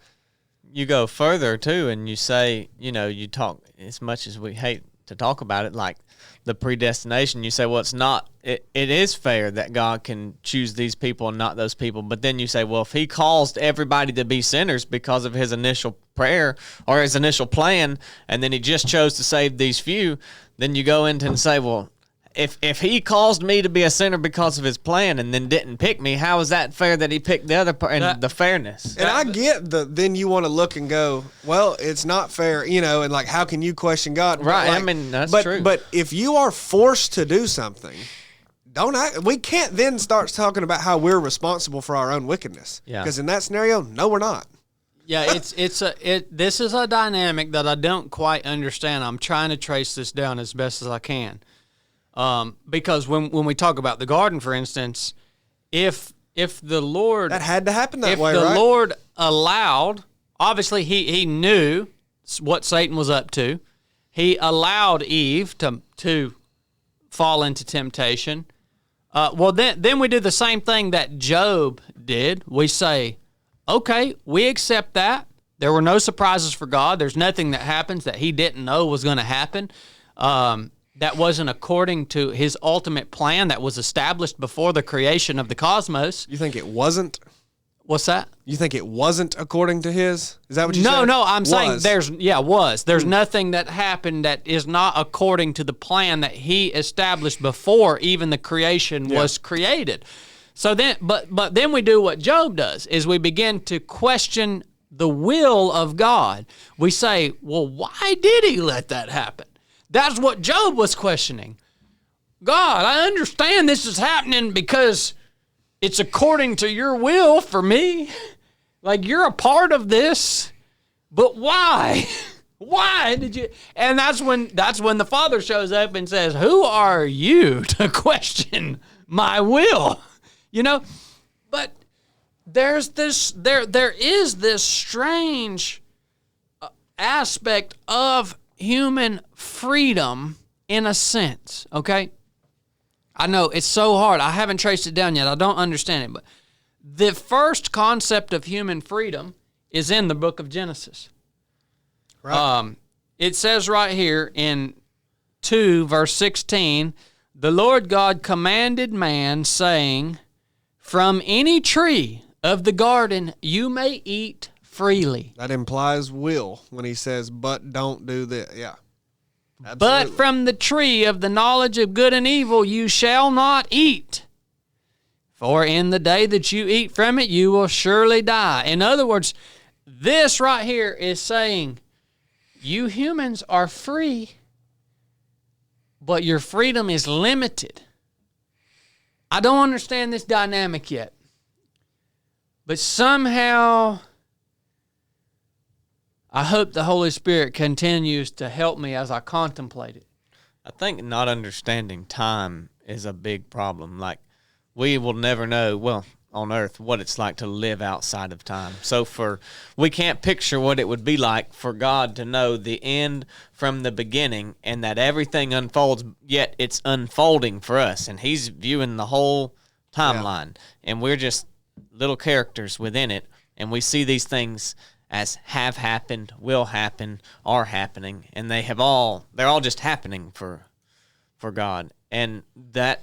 You go further too, and you say, you talk, as much as we hate to talk about it, like the predestination, you say, well, it is fair that God can choose these people and not those people. But then you say, well, if he caused everybody to be sinners because of his initial prayer or his initial plan, and then he just chose to save these few, then you go into and say, well, if he caused me to be a sinner because of his plan and then didn't pick me, how is that fair that he picked the other and the fairness? And I get then you want to look and go, well, it's not fair, and like, how can you question God? Right, like, that's true. But if you are forced to do something, we can't then start talking about how we're responsible for our own wickedness. Yeah. Because in that scenario, no, we're not. Yeah, this is a dynamic that I don't quite understand. I'm trying to trace this down as best as I can. Because when we talk about the garden, for instance, if the Lord, that had to happen that way, right? If the right? Lord allowed, obviously he knew what Satan was up to. He allowed Eve to fall into temptation. Well, then we do the same thing that Job did. We say, okay, we accept that. There were no surprises for God. There's nothing that happens that he didn't know was going to happen. That wasn't according to his ultimate plan that was established before the creation of the cosmos. You think it wasn't? What's that? You think it wasn't according to his? Is that what you said? No, I'm saying Was. there's nothing that happened that is not according to the plan that he established before even the creation was created. So then, but then we do what Job does, is we begin to question the will of God. We say, well, why did he let that happen? That's what Job was questioning. God, I understand this is happening because it's according to your will for me. Like, you're a part of this, but why? Why did you? And that's when the Father shows up and says, who are you to question my will? You know, but there is this strange aspect of human freedom in a sense, okay? I know it's so hard. I haven't traced it down yet. I don't understand it, but the first concept of human freedom is in the book of Genesis. Right. It says right here in 2 verse 16, the Lord God commanded man, saying, from any tree of the garden you may eat freely. That implies will when he says, but don't do this. Yeah. Absolutely. But from the tree of the knowledge of good and evil you shall not eat. For in the day that you eat from it, you will surely die. In other words, this right here is saying, you humans are free, but your freedom is limited. I don't understand this dynamic yet. But somehow, I hope the Holy Spirit continues to help me as I contemplate it. I think not understanding time is a big problem. Like, we will never know, well, on earth, what it's like to live outside of time. So we can't picture what it would be like for God to know the end from the beginning and that everything unfolds, yet it's unfolding for us. And he's viewing the whole timeline. Yeah. And we're just little characters within it. And we see these things as have happened, will happen, are happening. And they're all just happening for God. And that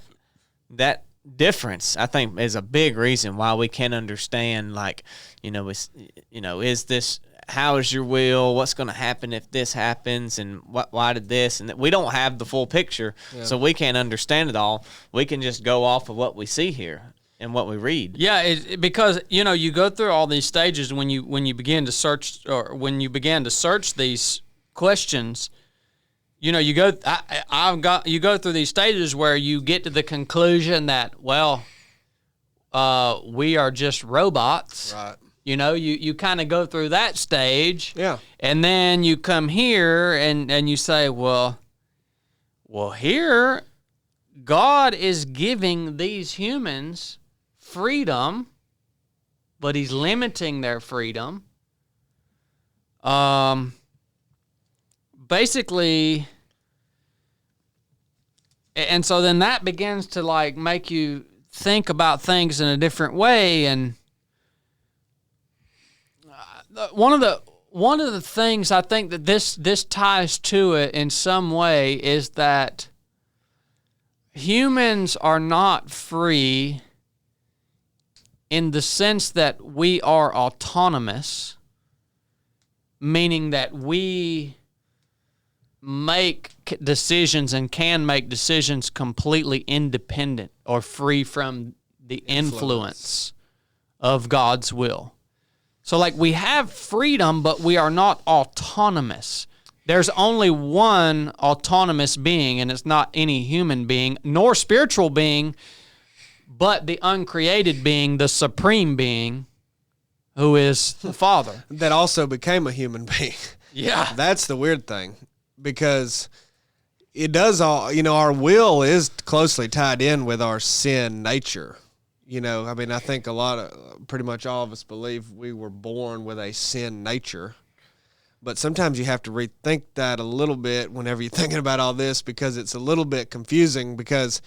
difference, I think, is a big reason why we can't understand, like, is this, how is your will? What's going to happen if this happens? And why did this? And we don't have the full picture, so we can't understand it all. We can just go off of what we see here and what we read. Yeah, because, you go through all these stages when you begin to search, or when you began to search these questions. You go through these stages where you get to the conclusion that, well, we are just robots. Right. You kind of go through that stage. Yeah. And then you come here and you say, well, here God is giving these humans freedom, but he's limiting their freedom. Basically, and so then that begins to like make you think about things in a different way. And one of the things I think that this ties to it in some way is that humans are not free in the sense that we are autonomous, meaning that we make decisions and can make decisions completely independent or free from the influence of God's will. So like we have freedom, but we are not autonomous. There's only one autonomous being, and it's not any human being, nor spiritual being, but the uncreated being, the supreme being, who is the Father. That also became a human being. Yeah. That's the weird thing. Because it does all, our will is closely tied in with our sin nature. I think pretty much all of us believe we were born with a sin nature. But sometimes you have to rethink that a little bit whenever you're thinking about all this, because it's a little bit confusing, because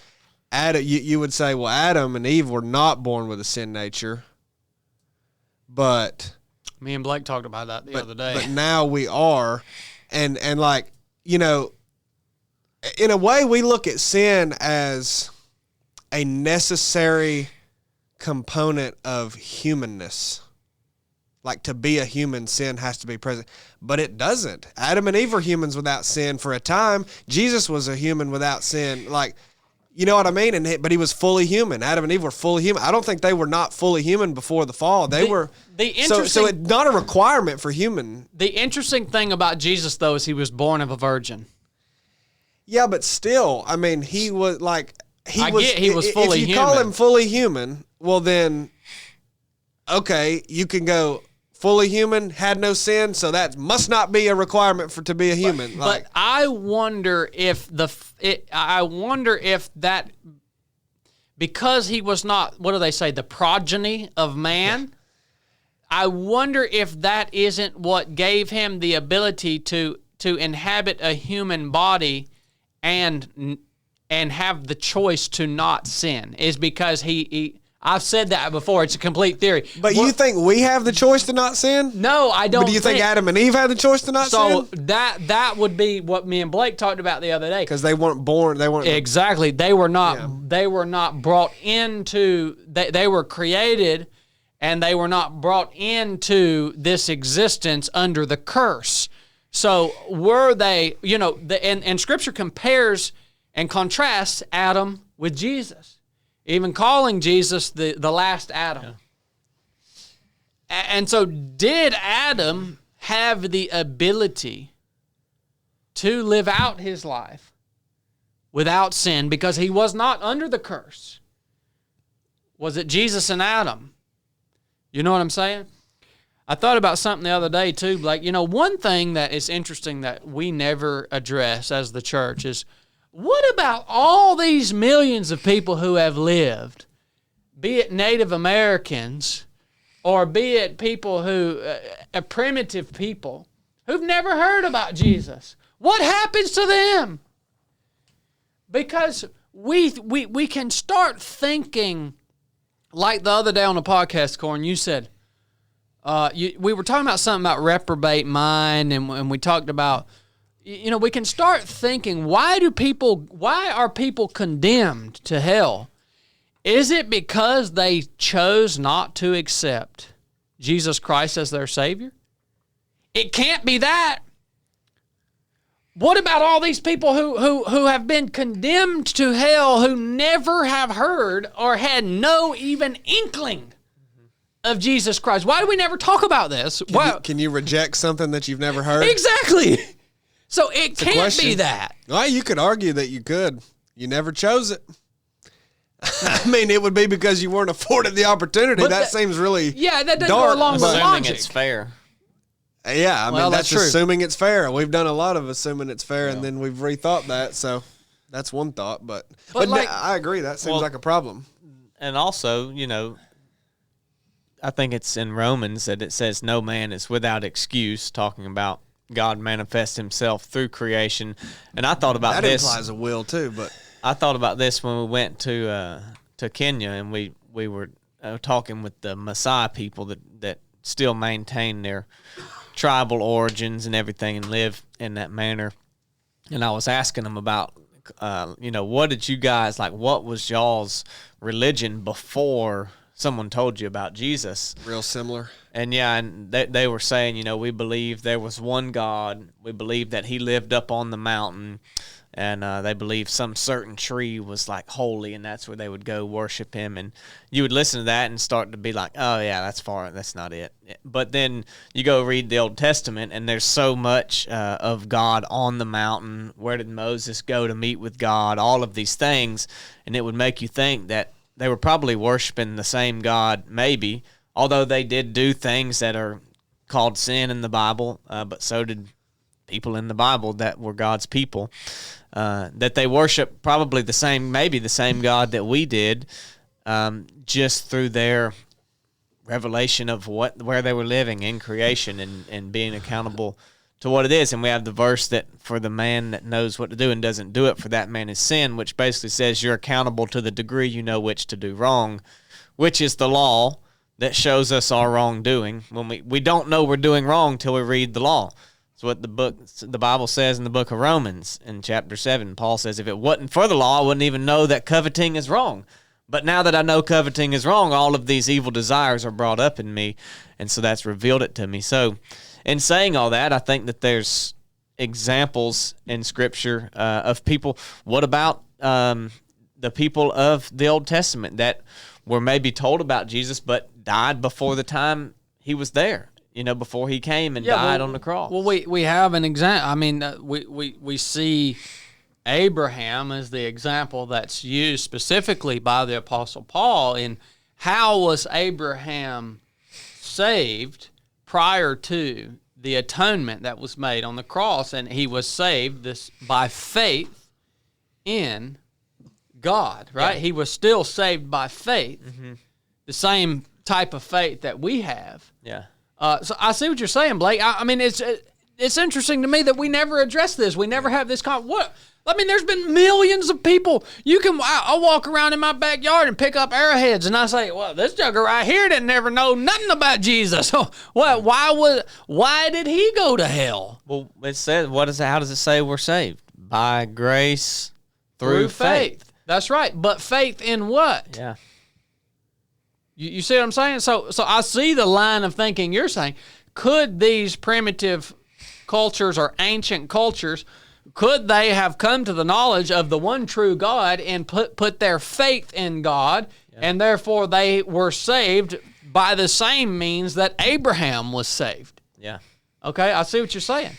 you would say, well, Adam and Eve were not born with a sin nature. But me and Blake talked about that the other day. But now we are. And like, in a way, we look at sin as a necessary component of humanness. Like, to be a human, sin has to be present. But it doesn't. Adam and Eve were humans without sin for a time. Jesus was a human without sin. Like, you know what I mean? But he was fully human. Adam and Eve were fully human. I don't think they were not fully human before the fall. They were. So it's not a requirement for human. The interesting thing about Jesus, though, is he was born of a virgin. Yeah, but still, I mean, he was like... He was fully human. If you call him fully human, well then, okay, you can go... fully human, had no sin, so that must not be a requirement to be a human. But I wonder if that, because he was not, what do they say, the progeny of man. Yeah. I wonder if that isn't what gave him the ability to inhabit a human body and have the choice to not sin, is because he I've said that before. It's a complete theory. But you think we have the choice to not sin? No, I don't. But do you think Adam and Eve had the choice to not sin? So that would be what me and Blake talked about the other day. Because they weren't born. They weren't exactly. They were not. Yeah. They were not brought into. They were created, and they were not brought into this existence under the curse. So were they? You know, and Scripture compares and contrasts Adam with Jesus. Even calling Jesus the last Adam. Yeah. And so did Adam have the ability to live out his life without sin because he was not under the curse? Was it Jesus and Adam? You know what I'm saying? I thought about something the other day too. Like, you know, one thing that is interesting that we never address as the church is, what about all these millions of people who have lived, be it Native Americans or be it people who, primitive people, who've never heard about Jesus? What happens to them? Because we can start thinking, like the other day on the podcast, Corn, you said, we were talking about something about reprobate mind, and we talked about, you know, we can start thinking, why are people condemned to hell? Is it because they chose not to accept Jesus Christ as their Savior? It can't be that. What about all these people who have been condemned to hell, who never have heard or had no even inkling of Jesus Christ? Why do we never talk about this? Can you reject something that you've never heard? Exactly. So it can't be that. Well, you could argue that you could. You never chose it. I mean, it would be because you weren't afforded the opportunity. But that seems really that doesn't go along with logic. Assuming it's fair. Yeah, I mean, that's assuming it's fair. We've done a lot of assuming it's fair, and then we've rethought that. So that's one thought. But like, I agree. That seems like a problem. And also, you know, I think it's in Romans that it says no man is without excuse, talking about God manifests himself through creation. And I thought about this. That implies a will too, but I thought about this when we went to Kenya, and we were talking with the Maasai people that still maintain their tribal origins and everything and live in that manner. And I was asking them about, you know, what did you guys, like, what was y'all's religion before someone told you about Jesus? Real similar. And yeah, and they were saying, you know, we believe there was one God. We believe that he lived up on the mountain, and they believed some certain tree was like holy, and that's where they would go worship him. And you would listen to that and start to be like, oh yeah, that's far, that's not it. But then you go read the Old Testament, and there's so much of God on the mountain. Where did Moses go to meet with God? All of these things, and it would make you think that they were probably worshiping the same God, maybe, although they did do things that are called sin in the Bible, but so did people in the Bible that were God's people, that they worship probably maybe the same God that we did, just through their revelation of where they were living in creation and being accountable to what it is. And we have the verse that for the man that knows what to do and doesn't do it, for that man is sin, which basically says you're accountable to the degree you know which to do wrong, which is the law that shows us our wrongdoing. When we don't know we're doing wrong till we read the law. It's what the Bible says in the book of Romans in chapter 7. Paul says, if it wasn't for the law, I wouldn't even know that coveting is wrong. But now that I know coveting is wrong, all of these evil desires are brought up in me, and so that's revealed it to me. So in saying all that, I think that there's examples in Scripture of people. What about the people of the Old Testament that were maybe told about Jesus but died before the time he was there, before he came and died on the cross? Well, we have an example. I mean, we see Abraham as the example that's used specifically by the Apostle Paul in how was Abraham saved prior to the atonement that was made on the cross, and he was saved by faith in God, right? Yeah. He was still saved by faith, the same type of faith that we have. Yeah. So I see what you're saying, Blake. I mean, it's interesting to me that we never address this. We never have this there's been millions of people. I'll walk around in my backyard and pick up arrowheads, and I say, well, this joker right here didn't never know nothing about Jesus. Why did he go to hell? Well, it says, how does it say we're saved? By grace through faith. That's right. But faith in what? Yeah. You see what I'm saying? So I see the line of thinking you're saying. Could these primitive cultures or ancient cultures, could they have come to the knowledge of the one true God and put their faith in God, and therefore they were saved by the same means that Abraham was saved? Yeah. Okay, I see what you're saying.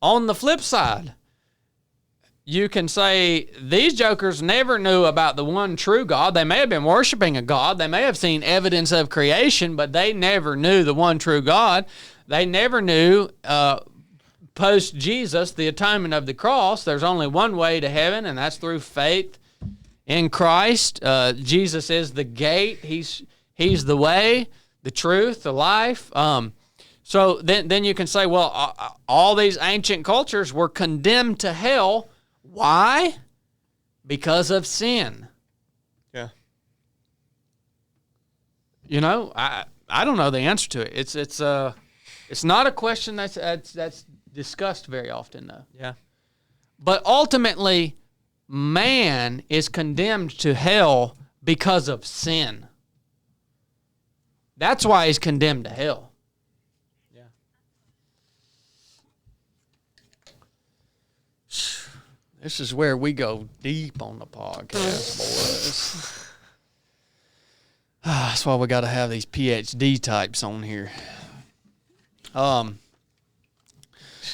On the flip side, you can say these jokers never knew about the one true God. They may have been worshiping a God. They may have seen evidence of creation, but they never knew the one true God. They never knew post-Jesus, the atonement of the cross. There's only one way to heaven, and that's through faith in Christ. Jesus is the gate. He's the way, the truth, the life. So then you can say, well, all these ancient cultures were condemned to hell. Why? Because of sin. Yeah. I don't know the answer to it. It's not a question that's discussed very often, though. Yeah. But ultimately, man is condemned to hell because of sin. That's why he's condemned to hell. Yeah. This is where we go deep on the podcast, boys. That's why we got to have these PhD types on here.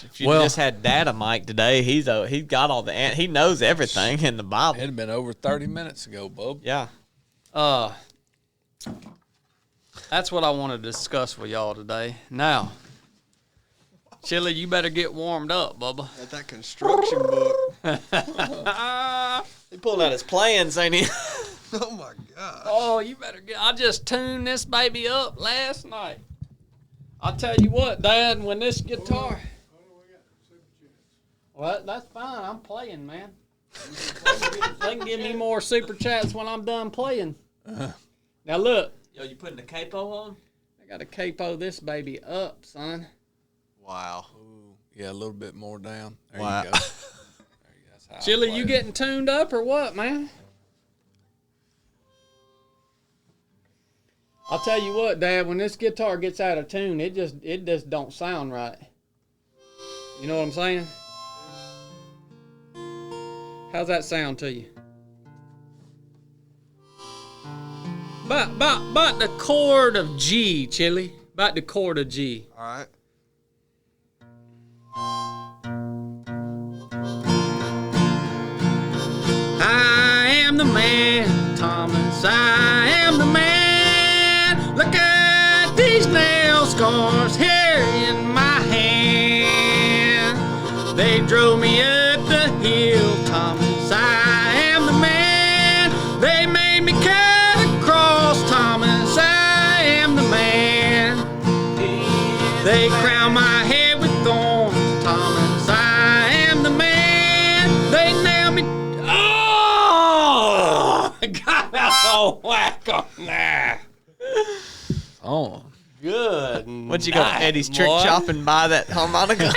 If you just had Data Mike today, he's got all he knows everything in the Bible. It had been over 30 minutes ago, bub. Yeah. That's what I want to discuss with y'all today. Now, Chili, you better get warmed up, Bubba. Got that construction book. He pulled out his plans, ain't he? Oh my gosh. Oh, you better I just tuned this baby up last night. I'll tell you what, Dad, when this guitar... Well, that's fine. I'm playing, man. They can give me more super chats when I'm done playing. Now, look. Yo, you putting the capo on? I got to capo this baby up, son. Wow. Ooh, yeah, a little bit more down. There Wow. you go. There you go. That's how I Chili, play you it. getting tuned up or what, man? I'll tell you what, Dad, when this guitar gets out of tune, it just don't sound right. You know what I'm saying? How's that sound to you? About the chord of G, Chili. About the chord of G. All right. I am the man, Thomas. I am the man. Look at these nail scars here in my hand. They drove me up the hill, Thomas. I am the man. They made me cut across, Thomas. I am the man. They crown my head with thorns, Thomas. I am the man. They nail me. Oh! I got out of whack on that. Oh. Goodness. What'd you go to Eddie's trick boy. shop and buy that harmonica?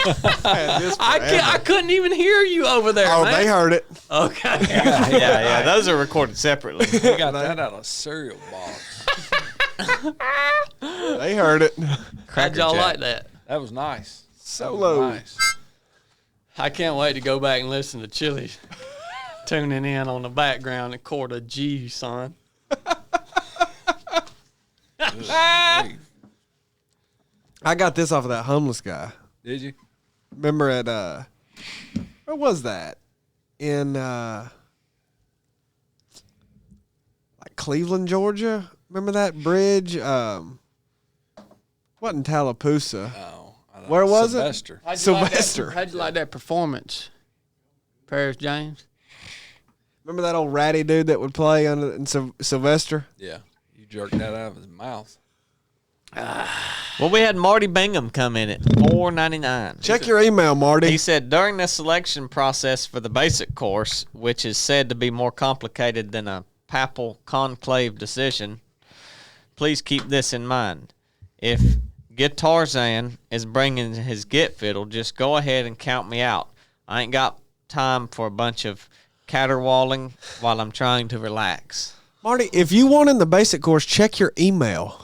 I couldn't even hear you over there, Oh, man. they heard it. Okay. yeah. Those are recorded separately. We got that out of a cereal box. They heard it. How'd y'all Jack. like that? That was nice. So That was low. nice. I can't wait to go back and listen to Chili tuning in on the background and chord a G, son. Hey, I got this off of that homeless guy. did you? Remember at where was that? In like Cleveland, Georgia. Remember that bridge? Wasn't Tallapoosa. Oh, I don't Where know. was it? Sylvester. Sylvester. How'd you like that performance, Paris James? Remember that old ratty dude that would play in Sylvester? Yeah, you jerked that out of his mouth. Well, we had Marty Bingham come in at $4.99. Check your email, Marty. He said, during the selection process for the basic course, which is said to be more complicated than a papal conclave decision, please keep this in mind. If Guitarzan is bringing his git fiddle, just go ahead and count me out. I ain't got time for a bunch of caterwauling while I'm trying to relax. Marty, if you want in the basic course, check your email.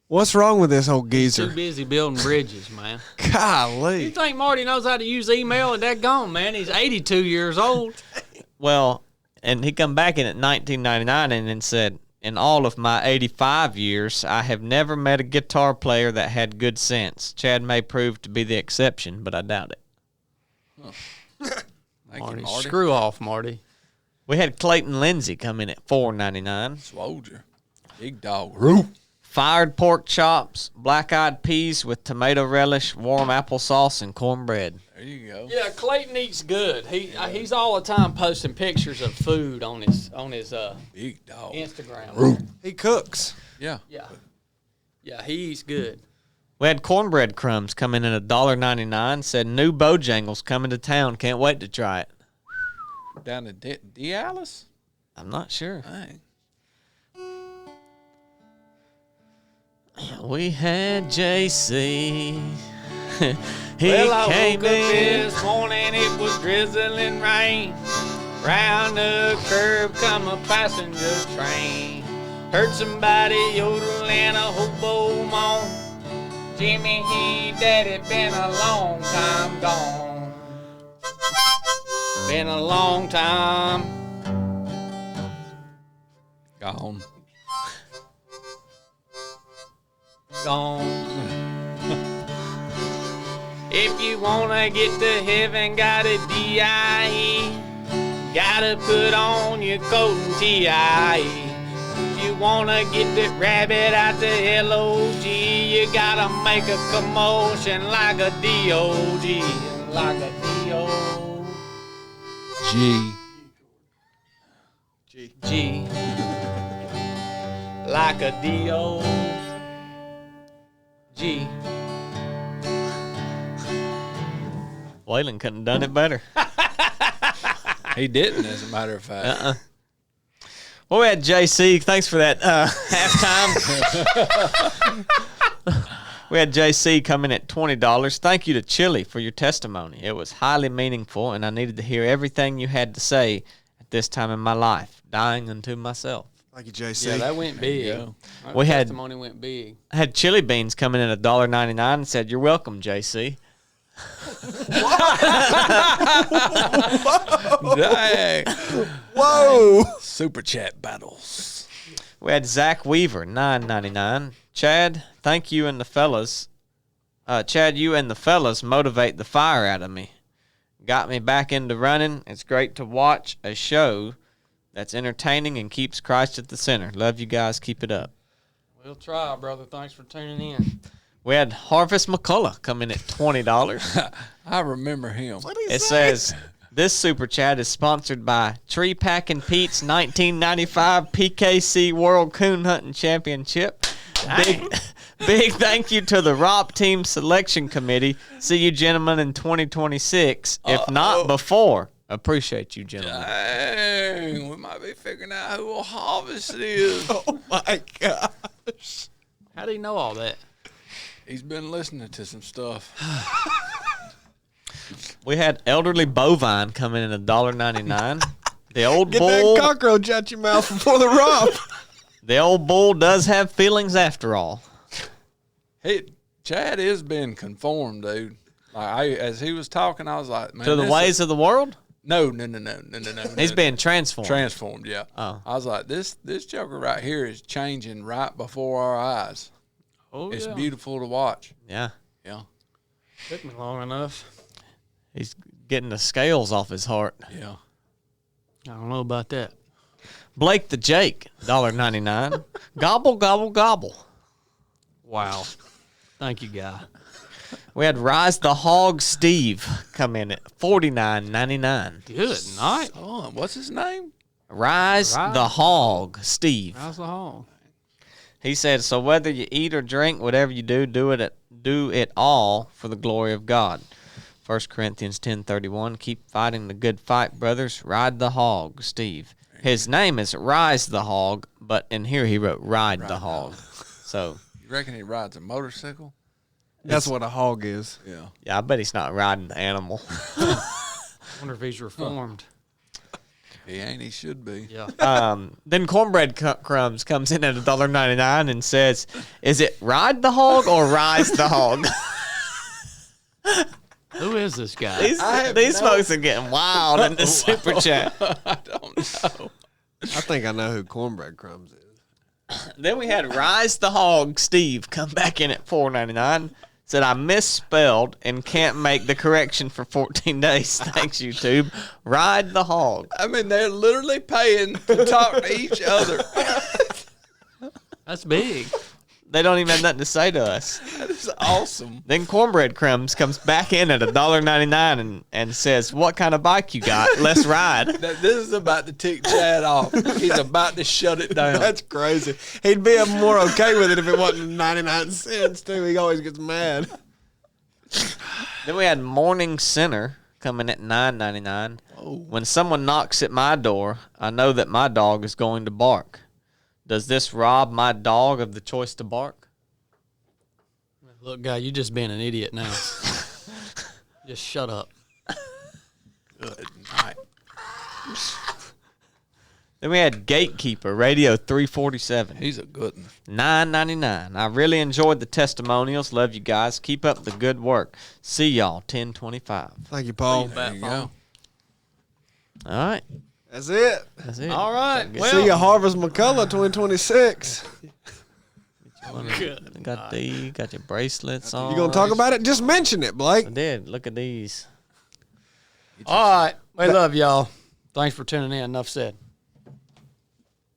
What's wrong with this old Too geezer? busy building bridges, man. You Golly. think Marty knows how to use email? And that gone, man. He's 82 years old. Well, and he come back in at 1999 and then said, in all of my 85 years, I have never met a guitar player that had good sense. Chad may prove to be the exception, but I doubt it. Thank Marty, you, Marty. screw off, Marty. We had Clayton Lindsay come in at $4.99. Soldier. Big dog. Roof. Fired pork chops, black-eyed peas with tomato relish, warm applesauce, and cornbread. There you go. Yeah, Clayton eats good. He's all the time posting pictures of food on his Big dog. Instagram. He cooks. Yeah. Yeah, he eats good. We had cornbread crumbs come in at $1.99. Said new Bojangles coming to town. Can't wait to try it. Down to Dallas? I'm not sure. Dang. We had JC. He Well, I came woke up in. this morning, it was drizzling rain. Round the curb come a passenger train. Heard somebody yodel and a hobo moan. Jimmy, he daddy, been a long time gone. Been a long time Gone. gone. If you wanna get to heaven, gotta D.I.E. Gotta put on your coat and T.I.E. If you wanna get that rabbit out the L.O.G., you gotta make a commotion like a D.O.G. Like a D.O.G. G. Like a D.O.G. Waylon couldn't have done it better. He didn't, as a matter of fact. Well, we had JC. Thanks for that halftime. We had JC come in at $20. Thank you to Chili for your testimony. It was highly meaningful, and I needed to hear everything you had to say at this time in my life, dying unto myself. Thank you, JC. Yeah, that went big. go. That We had- testimony went big. I had Chili Beans come in at $1.99 and said, "You're welcome, JC." Dang. Whoa. Super chat battles. We had Zach Weaver, $9.99. Chad, thank you and the fellas. Chad, you and the fellas motivate the fire out of me. Got me back into running. It's great to watch a show that's entertaining and keeps Christ at the center. Love you guys. Keep it up. We'll try, brother. Thanks for tuning in. We had Harvest McCullough come in at $20. I remember him. It says, this super chat is sponsored by Tree Packing Pete's 1995 PKC World Coon Hunting Championship. Big thank you to the ROP Team Selection Committee. See you gentlemen in 2026, if not before. Appreciate you, gentlemen. Dang, we might be figuring out who a harvest is. Oh, my gosh. How do you know all that? He's been listening to some stuff. We had elderly bovine come in at $1.99. The old Get bull. that cockroach out your mouth before the romp. The old bull does have feelings after all. Hey, Chad is being conformed, dude. Like as he was talking, I was like, man, To the ways of the world? No. He's being transformed. Transformed, yeah. Oh. I was like, this joker right here is changing right before our eyes. Oh, It's yeah. beautiful to watch. Yeah. Yeah. Took me long enough. He's getting the scales off his heart. Yeah. I don't know about that. Blake the Jake, $1.99. Gobble, gobble, gobble. Wow. Thank you, guy. We had Rise the Hog Steve come in at $49.99. Good night. Oh, what's his name? Rise Rise. the Hog Steve. How's the hall? He said, so whether you eat or drink, whatever you do, do it all for the glory of God. 1 Corinthians 10:31. Keep fighting the good fight, brothers. Ride the hog, Steve. His name is Rise the Hog, but in here he wrote Ride the Hog. So, You reckon he rides a motorcycle? That's what a hog is. Yeah. yeah, I bet he's not riding the animal. Wonder if he's reformed. He ain't. He should be. Yeah. Then Cornbread Crumbs comes in at $1.99 and says, is it Ride the Hog or Rise the Hog? Who is this guy? These folks are getting wild in the super chat. I don't know. I think I know who Cornbread Crumbs is. Then we had Rise the Hog Steve come back in at $4.99. Said I misspelled and can't make the correction for 14 days. Thanks, YouTube. Ride the Hog. I mean, they're literally paying to talk to each other. That's big. They don't even have nothing to say to us. That is awesome. Then Cornbread Crumbs comes back in at $1.99 and says, what kind of bike you got? Let's ride. This is about to tick Chad off. He's about to shut it down. That's crazy. He'd be more okay with it if it wasn't 99 cents, too. He always gets mad. Then we had Morning Sinner coming at $9.99. When someone knocks at my door, I know that my dog is going to bark. Does this rob my dog of the choice to bark? Look, guy, you just being an idiot now. Just shut up. Good night. Then we had Gatekeeper, Radio 347. He's a good one. $9.99. I really enjoyed the testimonials. Love you guys. Keep up the good work. See y'all 1025. Thank you, Paul. There you go. All right. That's it. That's it. All right. Good. Well, See you, Harvest McCullough 2026. Got your bracelets on. You going to talk about it? Just mention it, Blake. I did. Look at these. all right. We love y'all. Thanks for tuning in. Enough said.